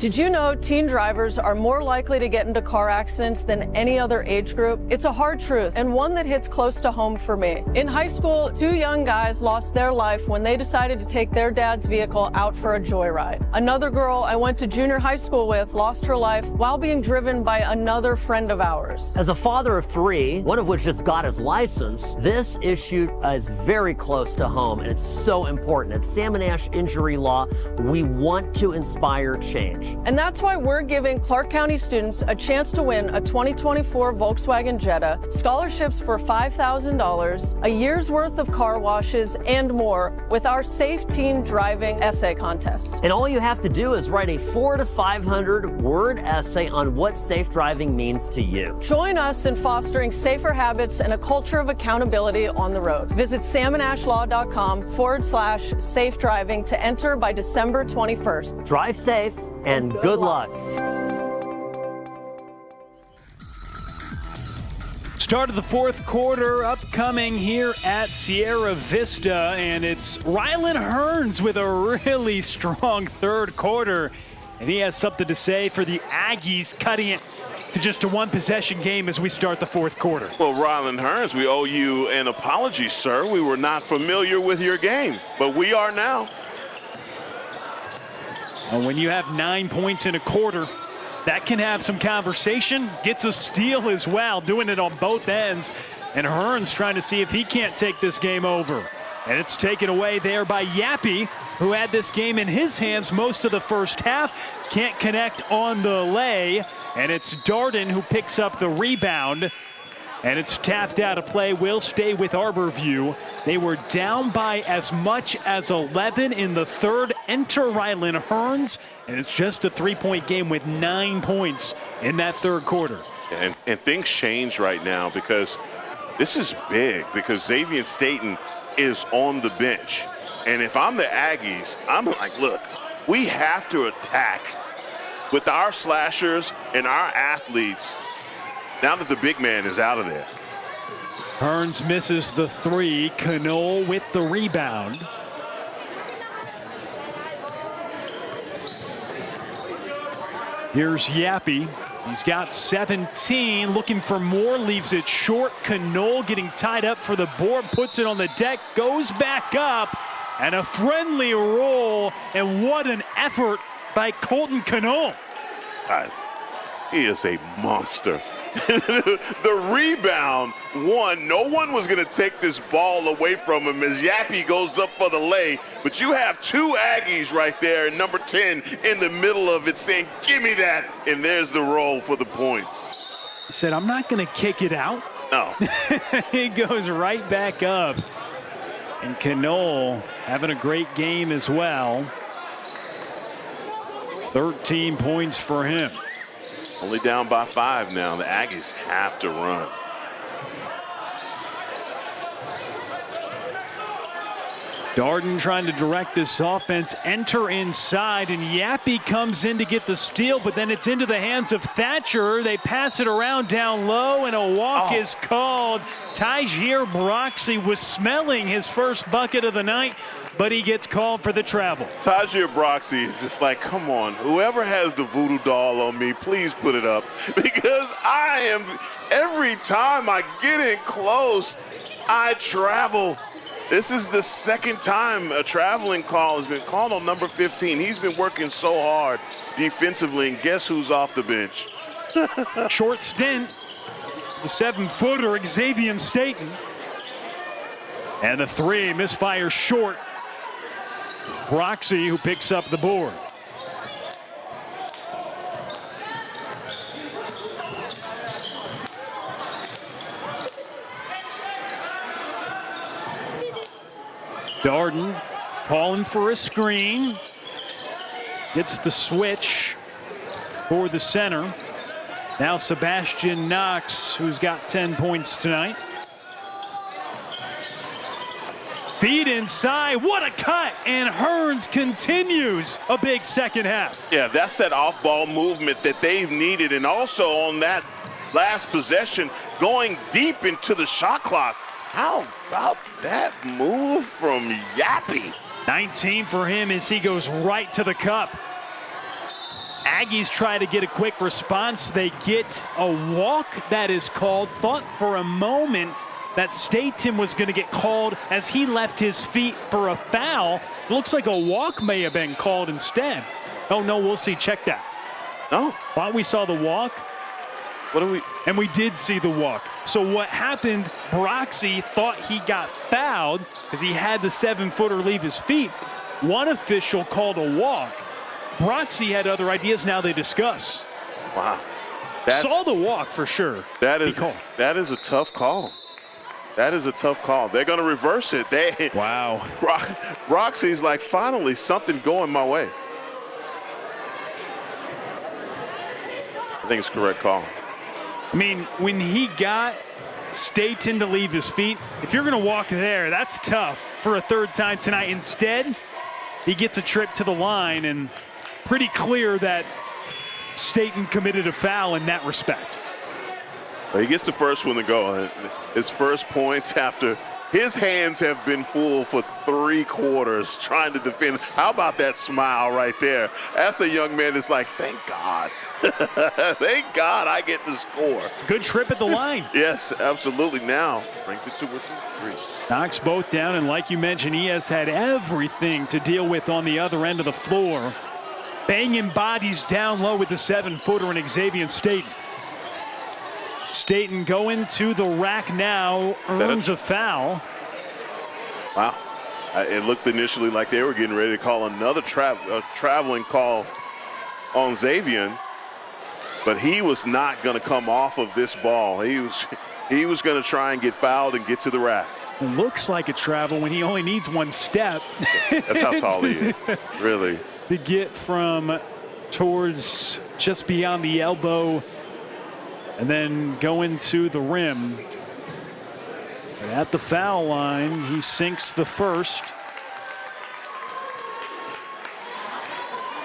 Did you know teen drivers are more likely to get into car accidents than any other age group? It's a hard truth, and one that hits close to home for me. In high school, 2 young guys lost their life when they decided to take their dad's vehicle out for a joyride. Another girl I went to junior high school with lost her life while being driven by another friend of ours. As a father of 3, one of which just got his license, this issue is very close to home, and it's so important. At Salmon Ash Injury Law, we want to inspire change. And that's why we're giving Clark County students a chance to win a 2024 Volkswagen Jetta, scholarships for $5,000, a year's worth of car washes, and more with our Safe Teen Driving Essay Contest. And all you have to do is write a 400 to 500 word essay on what safe driving means to you. Join us in fostering safer habits and a culture of accountability on the road. Visit salmonashlaw.com/safe driving to enter by December 21st. Drive safe and good luck. Start of the fourth quarter upcoming here at Sierra Vista, and it's Rylan Hearns with a really strong third quarter, and he has something to say for the Aggies, cutting it to just a one-possession game as we start the fourth quarter. Well, Rylan Hearns, we owe you an apology, sir. We were not familiar with your game, but we are now. And when you have 9 points in a quarter, that can have some conversation. Gets a steal as well, doing it on both ends. And Hearns trying to see if he can't take this game over. And it's taken away there by Yappy, who had this game in his hands most of the first half. Can't connect on the lay. And it's Darden who picks up the rebound. And it's tapped out of play. Will stay with Arbor View. They were down by as much as 11 in the third. Enter Rylan Hearns, and it's just a 3-point game with 9 points in that third quarter. And things change right now because this is big, because Xavier Staten is on the bench. And if I'm the Aggies, I'm like, look, we have to attack with our slashers and our athletes now that the big man is out of there. Hearns misses the 3. Knoll with the rebound. Here's Yappy. He's got 17, looking for more, leaves it short. Knoll getting tied up for the board, puts it on the deck, goes back up, and a friendly roll, and what an effort by Colton Knoll. Guys, he is a monster. The rebound won. No one was going to take this ball away from him as Yappy goes up for the lay. But you have 2 Aggies right there, and number 10 in the middle of it saying, give me that. And there's the roll for the points. He said, I'm not going to kick it out. No. He goes right back up. And Knoll having a great game as well. 13 points for him. Only down by 5 now. The Aggies have to run. Darden trying to direct this offense, enter inside, and Yappy comes in to get the steal, but then it's into the hands of Thatcher. They pass it around down low, and a walk is called. Tyjair Broxy was smelling his first bucket of the night, but he gets called for the travel. Tyjair Broxy is just like, come on, whoever has the voodoo doll on me, please put it up. Because every time I get in close, I travel. This is the second time a traveling call has been called on number 15. He's been working so hard defensively, and guess who's off the bench? Short stint, the 7-footer, Xavier Staten. And the three misfires short. Broxy, who picks up the board. Darden calling for a screen. Gets the switch for the center. Now Sebastian Knox, who's got 10 points tonight. Feed inside, what a cut, and Hearns continues a big second half. Yeah, that's that off-ball movement that they've needed, and also on that last possession, going deep into the shot clock. How about that move from Yappy? 19 for him as he goes right to the cup. Aggies try to get a quick response. They get a walk that is called. Thought for a moment that Staten was going to get called as he left his feet for a foul. Looks like a walk may have been called instead. Oh, no, we'll see. Check that. No. Thought we saw the walk. And we did see the walk. So what happened, Broxy thought he got fouled because he had the 7-footer leave his feet. One official called a walk. Broxy had other ideas. Now they discuss. Wow. Saw the walk for sure. That is a tough call. That is a tough call. They're going to reverse it. Wow. Broxy's like, finally, something going my way. I think it's a correct call. I mean, when he got Staten to leave his feet, if you're going to walk there, that's tough for a third time tonight. Instead, he gets a trip to the line, and pretty clear that Staten committed a foul in that respect. Well, he gets the first one to go. His first points after his hands have been full for 3 quarters trying to defend. How about that smile right there? That's a young man that's like, thank God. Thank God I get the score. Good trip at the line. Yes, absolutely. Now brings it to within 3. Knocks both down, and like you mentioned, he has had everything to deal with on the other end of the floor. Banging bodies down low with the 7-footer and Xavier Staten. Staten going to the rack now, earns a foul. Wow. It looked initially like they were getting ready to call another traveling call on Xavier, but he was not going to come off of this ball. He was going to try and get fouled and get to the rack. It looks like a travel when he only needs one step. That's how tall he is, really. To get from towards just beyond the elbow and then going to the rim. And at the foul line, he sinks the first.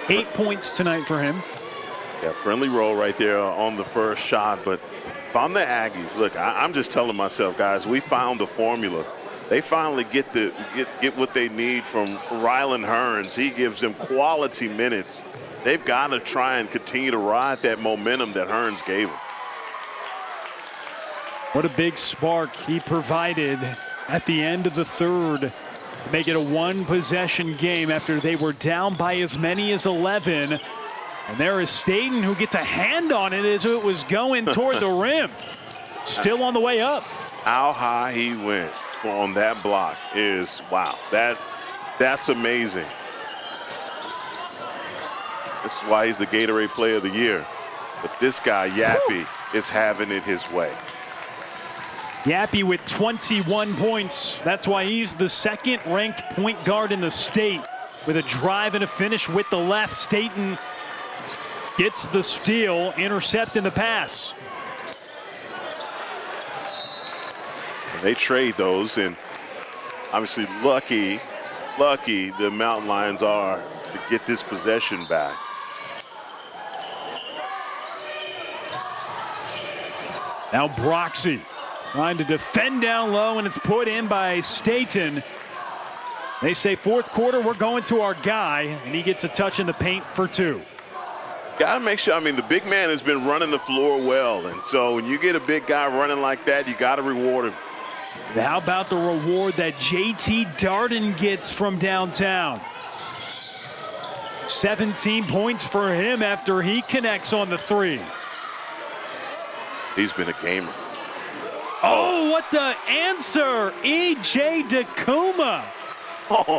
8 points tonight for him. Yeah, friendly roll right there on the first shot. But if I'm the Aggies, look, I'm just telling myself, guys, we found the formula. They finally get what they need from Rylan Hearns. He gives them quality minutes. They've got to try and continue to ride that momentum that Hearns gave them. What a big spark he provided at the end of the third to make it a 1-possession game after they were down by as many as 11. And there is Staten, who gets a hand on it as it was going toward the rim. Still on the way up. How high he went on that block is, wow, that's amazing. This is why he's the Gatorade Player of the Year. But this guy, Yappy, is having it his way. Yappy with 21 points. That's why he's the second-ranked point guard in the state with a drive and a finish with the left. Staten gets the steal, intercepting the pass. They trade those, and obviously Lucky lucky the Mountain Lions are to get this possession back. Now Broxy trying to defend down low, and it's put in by Staten. They say fourth quarter, we're going to our guy, and he gets a touch in the paint for 2. Got to make sure, I mean, the big man has been running the floor well, and so when you get a big guy running like that, you got to reward him. How about the reward that JT Darden gets from downtown? 17 points for him after he connects on the 3. He's been a gamer. Oh, what the answer? E.J. DeCouma.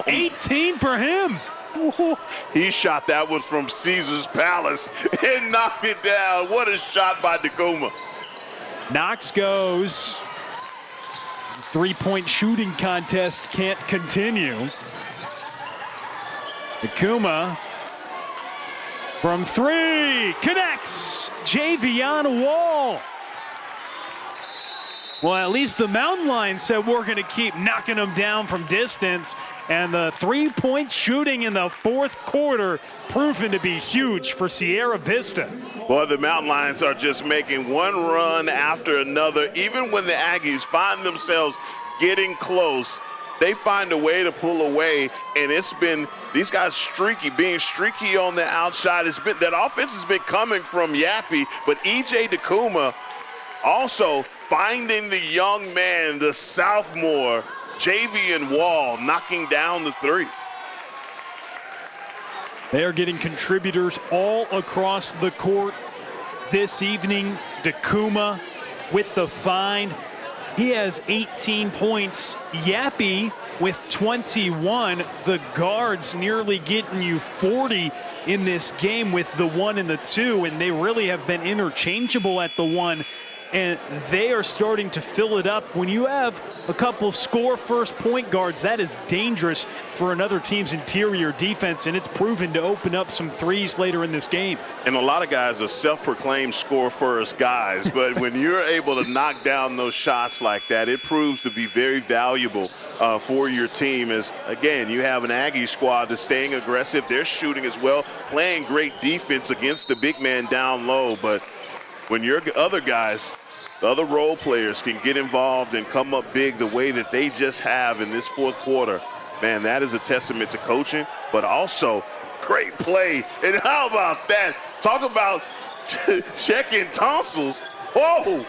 18 for him. He shot that one from Caesar's Palace and knocked it down. What a shot by DeCouma. Knox goes. The three-point shooting contest can't continue. DeCouma from 3 connects. Javion Wall. Well, at least the Mountain Lions said we're going to keep knocking them down from distance. And the three-point shooting in the fourth quarter proven to be huge for Sierra Vista. Boy, the Mountain Lions are just making one run after another. Even when the Aggies find themselves getting close, they find a way to pull away. And it's been these guys being streaky on the outside. It's been that offense has been coming from Yappy, but E.J. DeCouma also finding the young man, the sophomore, Javion Wall, knocking down the 3. They are getting contributors all across the court this evening. DeCouma with the find. He has 18 points. Yappy with 21. The guards nearly getting you 40 in this game with the 1 and the 2, and they really have been interchangeable at the 1. And they are starting to fill it up. When you have a couple score-first point guards, that is dangerous for another team's interior defense, and it's proven to open up some threes later in this game. And a lot of guys are self-proclaimed score-first guys, but when you're able to knock down those shots like that, it proves to be very valuable for your team. As, again, you have an Aggie squad that's staying aggressive. They're shooting as well, playing great defense against the big man down low, but when your other guys, the other role players can get involved and come up big the way that they just have in this fourth quarter, man, that is a testament to coaching, but also great play. And how about that? Talk about checking tonsils. Whoa!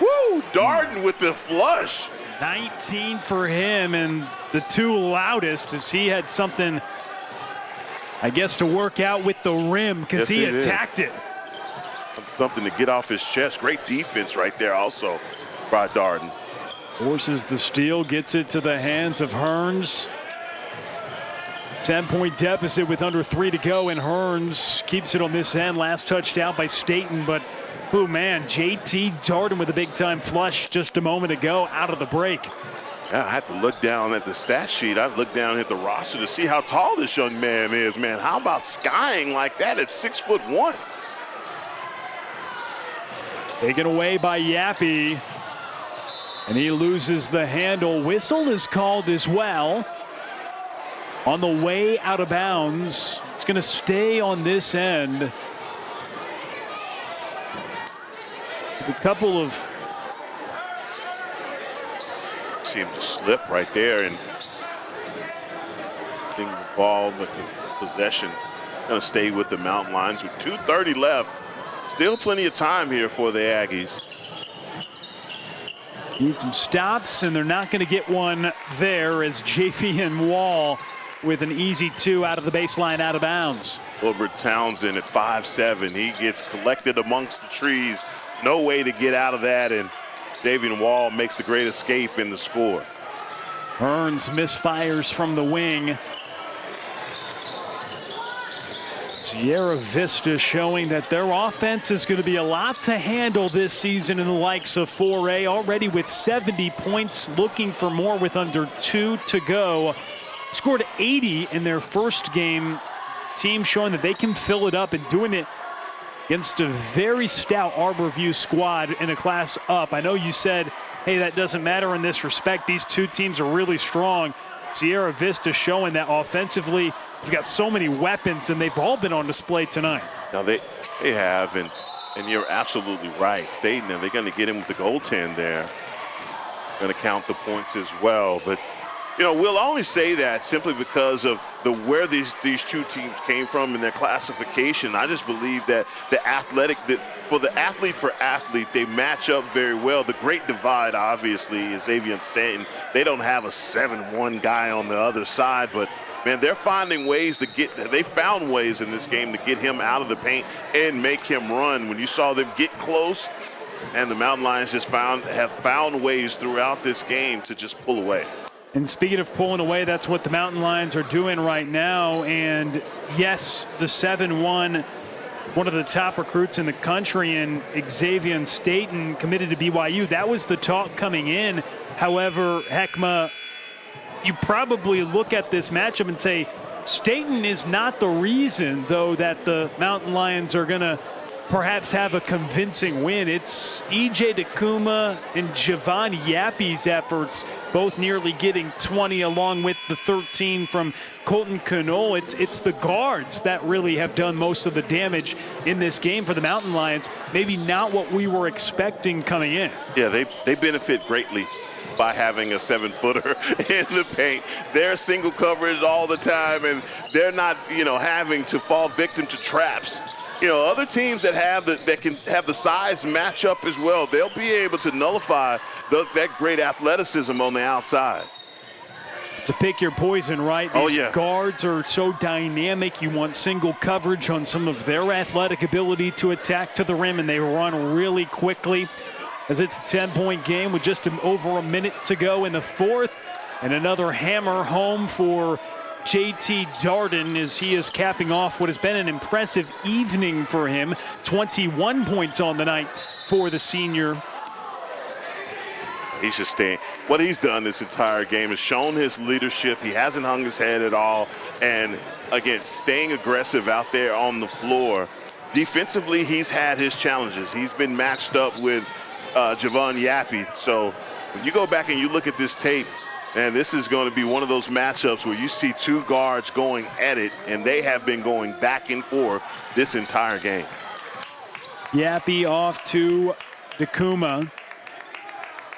Woo! Darden with the flush. 19 for him, and the 2 loudest as he had something, I guess, to work out with the rim because he attacked it. Something to get off his chest. Great defense right there also by Darden. Forces the steal, gets it to the hands of Hearns. 10-point deficit with under 3 to go, and Hearns keeps it on this end. Last touchdown by Staten, but oh man, JT Darden with a big-time flush just a moment ago out of the break. Yeah, I had to look down at the stat sheet. I looked down at the roster to see how tall this young man is, man. How about skying like that at 6'1"? Taken away by Yappy, and he loses the handle. Whistle is called as well. On the way out of bounds, it's going to stay on this end. A couple of... See him just slip right there, and I think the ball with the possession going to stay with the Mountain Lions with 2:30 left. Still plenty of time here for the Aggies. Need some stops, and they're not going to get one there as Javion Wall with an easy 2 out of the baseline out of bounds. Wilbert Townsend at 5'7". He gets collected amongst the trees. No way to get out of that, and Javion Wall makes the great escape in the score. Hearns misfires from the wing. Sierra Vista showing that their offense is going to be a lot to handle this season in the likes of 4A, already with 70 points, looking for more with under 2 to go. Scored 80 in their first game. Team showing that they can fill it up and doing it against a very stout Arbor View squad in a class up. I know you said, hey, that doesn't matter in this respect. These two teams are really strong. Sierra Vista showing that offensively, they've got so many weapons, and they've all been on display tonight. Now they have, and you're absolutely right. Staten, they're going to get him with the goaltend there. Going to count the points as well. But, you know, we'll only say that simply because of where these two teams came from in their classification. I just believe that for the athlete, they match up very well. The great divide, obviously, is Xavier and Stanton. They don't have a 7-1 guy on the other side, but man, they're finding ways they found ways in this game to get him out of the paint and make him run. When you saw them get close, and the Mountain Lions just have found ways throughout this game to just pull away. And speaking of pulling away, that's what the Mountain Lions are doing right now. And yes, the 7-1, one of the top recruits in the country, and Xavier and Staten committed to BYU. That was the talk coming in. However, Heckma, you probably look at this matchup and say Staten is not the reason, though, that the Mountain Lions are going to perhaps have a convincing win. It's E.J. Dakuma and Javon Yappe's efforts, both nearly getting 20 along with the 13 from Colton Cano. It's the guards that really have done most of the damage in this game for the Mountain Lions. Maybe not what we were expecting coming in. Yeah, they benefit greatly by having a 7-footer in the paint. They're single coverage all the time, and they're not, having to fall victim to traps. Other teams that can have the size match up as well, they'll be able to nullify that great athleticism on the outside. To pick your poison, right? These guards are so dynamic. You want single coverage on some of their athletic ability to attack to the rim, and they run really quickly. As it's a 10-point game with just over a minute to go in the fourth, and another hammer home for JT Darden as he is capping off what has been an impressive evening for him. 21 points on the night for the senior. He's just staying. What he's done this entire game is shown his leadership. He hasn't hung his head at all. And again, staying aggressive out there on the floor. Defensively, he's had his challenges. He's been matched up with Javon Yappe. So when you go back and you look at this tape, and this is going to be one of those matchups where you see two guards going at it, and they have been going back and forth this entire game. Yappe off to Dakuma.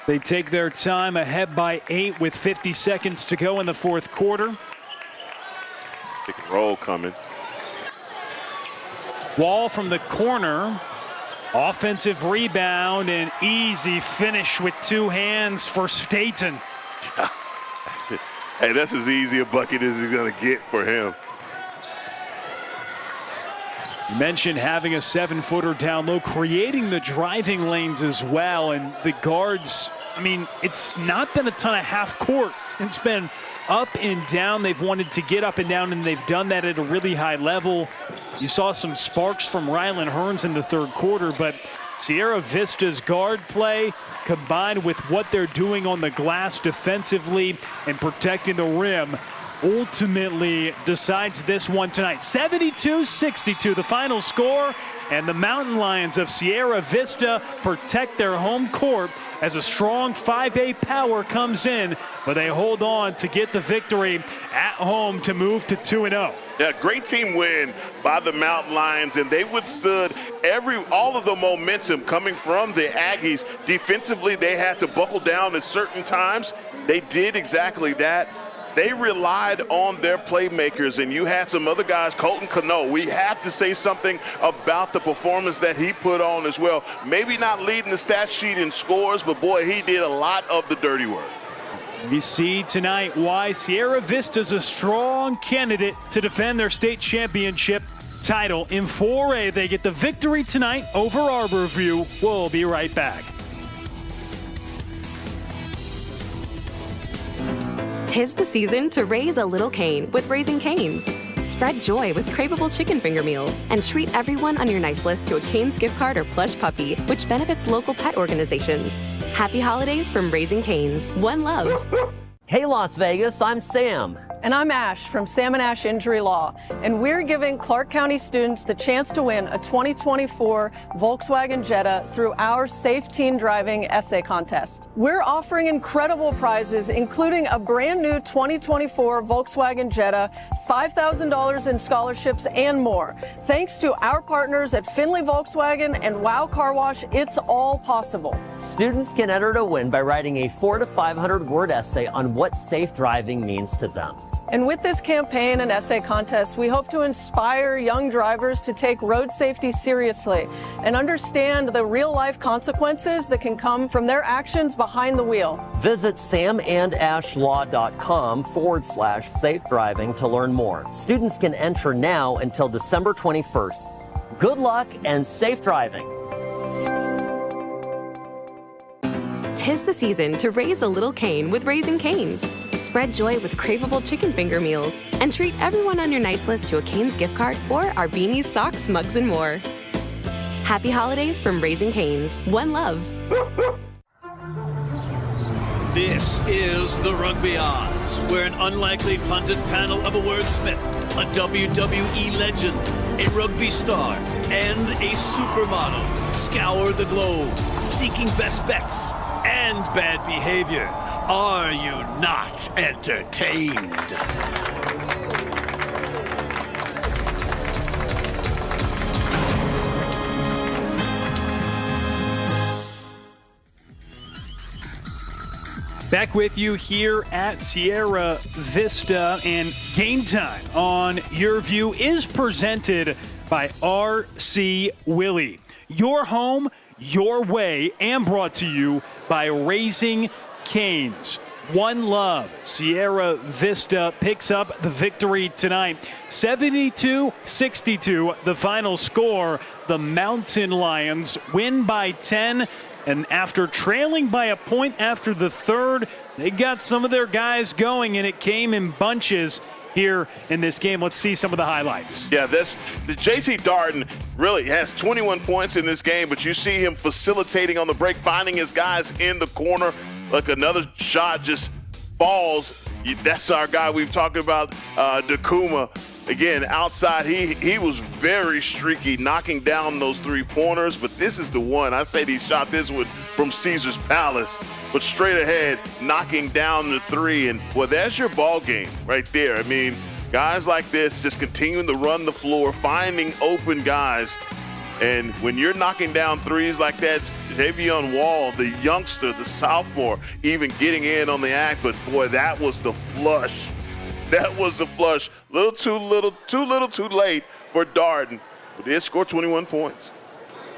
They take their time, ahead by 8 with 50 seconds to go in the fourth quarter. Pick and roll coming. Wall from the corner. Offensive rebound and easy finish with two hands for Staten. Hey, that's as easy a bucket as he's going to get for him. You mentioned having a 7-footer down low, creating the driving lanes as well. And the guards, it's not been a ton of half court. It's been up and down. They've wanted to get up and down, and they've done that at a really high level. You saw some sparks from Rylan Hearns in the third quarter, but Sierra Vista's guard play combined with what they're doing on the glass defensively and protecting the rim ultimately decides this one tonight. 72-62 the final score, and the Mountain Lions of Sierra Vista protect their home court as a strong 5A power comes in, but they hold on to get the victory at home to move to 2-0. Yeah, great team win by the Mountain Lions, and they withstood all of the momentum coming from the Aggies. Defensively, they had to buckle down at certain times. They did exactly that. They relied on their playmakers, and you had some other guys, Colton Cano. We have to say something about the performance that he put on as well. Maybe not leading the stat sheet in scores, but boy, he did a lot of the dirty work. We see tonight why Sierra Vista's a strong candidate to defend their state championship title. In 4A, they get the victory tonight over Arbor View. We'll be right back. 'Tis the season to raise a little Cane with Raising Cane's. Spread joy with craveable chicken finger meals and treat everyone on your nice list to a Cane's gift card or plush puppy, which benefits local pet organizations. Happy holidays from Raising Cane's. One love. Hey Las Vegas, I'm Sam. And I'm Ash from Salmon Ash Injury Law, and we're giving Clark County students the chance to win a 2024 Volkswagen Jetta through our Safe Teen Driving Essay Contest. We're offering incredible prizes, including a brand new 2024 Volkswagen Jetta, $5,000 in scholarships, and more. Thanks to our partners at Findlay Volkswagen and Wow Car Wash, it's all possible. Students can enter to win by writing a 400 to 500 word essay on what safe driving means to them. And with this campaign and essay contest, we hope to inspire young drivers to take road safety seriously and understand the real-life consequences that can come from their actions behind the wheel. Visit samandashlaw.com/safe driving to learn more. Students can enter now until December 21st. Good luck and safe driving. 'Tis the season to raise a little cane with Raising Cane's. Spread joy with craveable chicken finger meals and treat everyone on your nice list to a Cane's gift card or our beanies, socks, mugs, and more. Happy holidays from Raising Cane's. One love. This is the Rugby Odds, where an unlikely pundit panel of a wordsmith, a WWE legend, a rugby star, and a supermodel scour the globe, seeking best bets and bad behavior. Are you not entertained? Back with you here at Sierra Vista, and Game Time on Your View is presented by R.C. Willey. Your home, your way, and brought to you by Raising Cane's. One love. Sierra Vista picks up the victory tonight. 72-62, the final score. The Mountain Lions win by 10. And after trailing by a point after the third, they got some of their guys going, and it came in bunches here in this game. Let's see some of the highlights. Yeah, the JT Darden really has 21 points in this game, but you see him facilitating on the break, finding his guys in the corner. Like another shot just falls. That's our guy we've talked about, Dakuma. Again, outside, he was very streaky, knocking down those three-pointers, but this is the one. I say he shot this one from Caesar's Palace, but straight ahead, knocking down the three. And, well, that's your ball game right there. I mean, guys like this just continuing to run the floor, finding open guys. And when you're knocking down threes like that, Javion Wall, the youngster, the sophomore, even getting in on the act, but boy, that was the flush. That was the flush. Too little, too late for Darden, but he did score 21 points.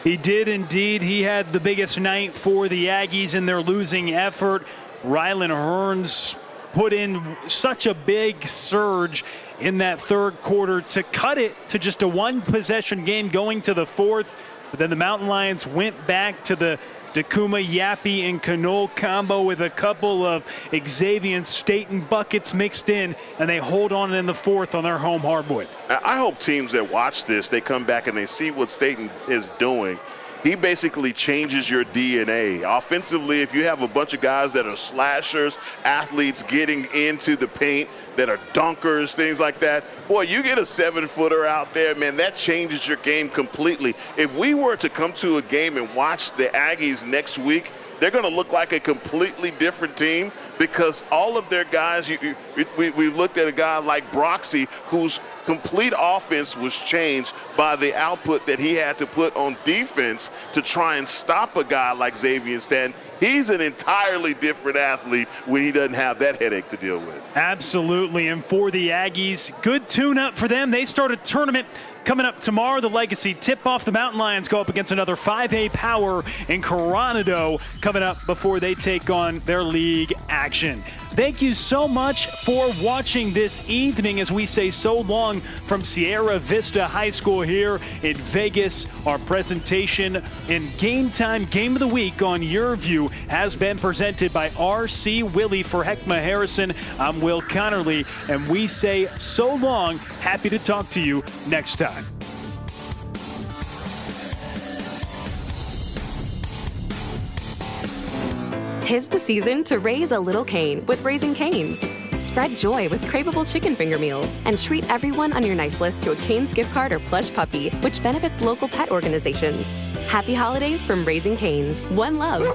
He did indeed. He had the biggest night for the Aggies in their losing effort. Rylan Hearns put in such a big surge in that third quarter to cut it to just a one-possession game going to the fourth. But then the Mountain Lions went back to the Dakuma, Yappy, and Canole combo with a couple of Xavier Staten buckets mixed in, and they hold on in the fourth on their home hardwood. I hope teams that watch this, they come back and they see what Staten is doing. He basically changes your DNA. Offensively, if you have a bunch of guys that are slashers, athletes getting into the paint, that are dunkers, things like that, boy, you get a 7-footer out there, man, that changes your game completely. If we were to come to a game and watch the Aggies next week, they're going to look like a completely different team because all of their guys, we looked at a guy like Broxy, whose complete offense was changed by the output that he had to put on defense to try and stop a guy like Xavier Staten. He's an entirely different athlete when he doesn't have that headache to deal with. Absolutely, and for the Aggies, good tune-up for them. They start a tournament coming up tomorrow. The Legacy tip-off. The Mountain Lions go up against another 5A power in Coronado coming up before they take on their league action. Thank you so much for watching this evening as we say so long from Sierra Vista High School here in Vegas. Our presentation in Game Time Game of the Week on Your View has been presented by R.C. Willey. For Heckma Harrison, I'm Will Connerly, and we say so long. Happy to talk to you next time. Tis the season to raise a little cane with Raising Cane's. Spread joy with craveable chicken finger meals and treat everyone on your nice list to a Cane's gift card or plush puppy, which benefits local pet organizations. Happy holidays from Raising Cane's. One love.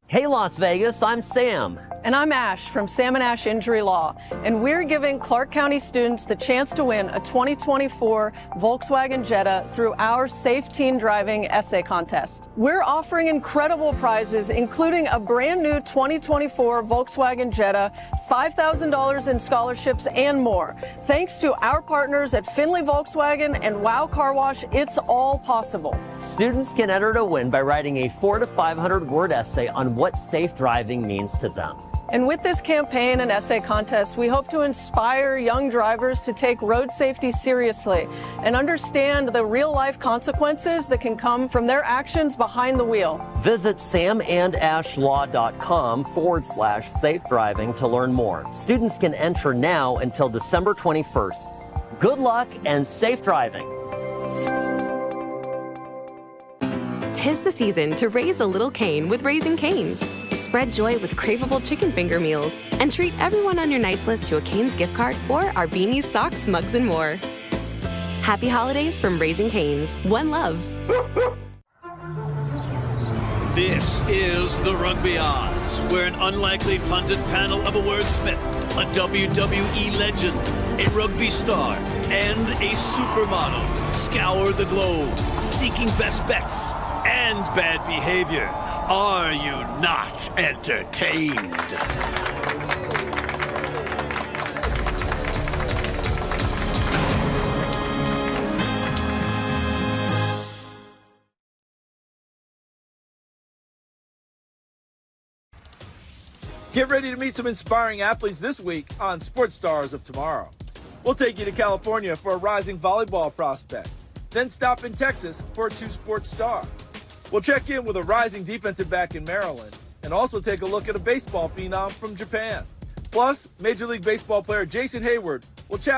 Hey Las Vegas, I'm Sam. And I'm Ash from Sam & Ash Injury Law, and we're giving Clark County students the chance to win a 2024 Volkswagen Jetta through our Safe Teen Driving Essay Contest. We're offering incredible prizes, including a brand new 2024 Volkswagen Jetta, $5,000 in scholarships, and more. Thanks to our partners at Findlay Volkswagen and Wow Car Wash, it's all possible. Students can enter to win by writing a 400 to 500 word essay on what safe driving means to them. And with this campaign and essay contest, we hope to inspire young drivers to take road safety seriously and understand the real-life consequences that can come from their actions behind the wheel. Visit samandashlaw.com/safe driving to learn more. Students can enter now until December 21st. Good luck and safe driving. 'Tis the season to raise a little cane with Raising Cane's. Spread joy with craveable chicken finger meals and treat everyone on your nice list to a Cane's gift card or our beanies, socks, mugs, and more. Happy holidays from Raising Cane's. One love. This is the Rugby Odds, where an unlikely pundit panel of a wordsmith, a WWE legend, a rugby star, and a supermodel scour the globe, seeking best bets and bad behavior. Are you not entertained? Get ready to meet some inspiring athletes this week on Sports Stars of Tomorrow. We'll take you to California for a rising volleyball prospect, then stop in Texas for a two-sport star. We'll check in with a rising defensive back in Maryland and also take a look at a baseball phenom from Japan. Plus, Major League Baseball player Jason Hayward will chat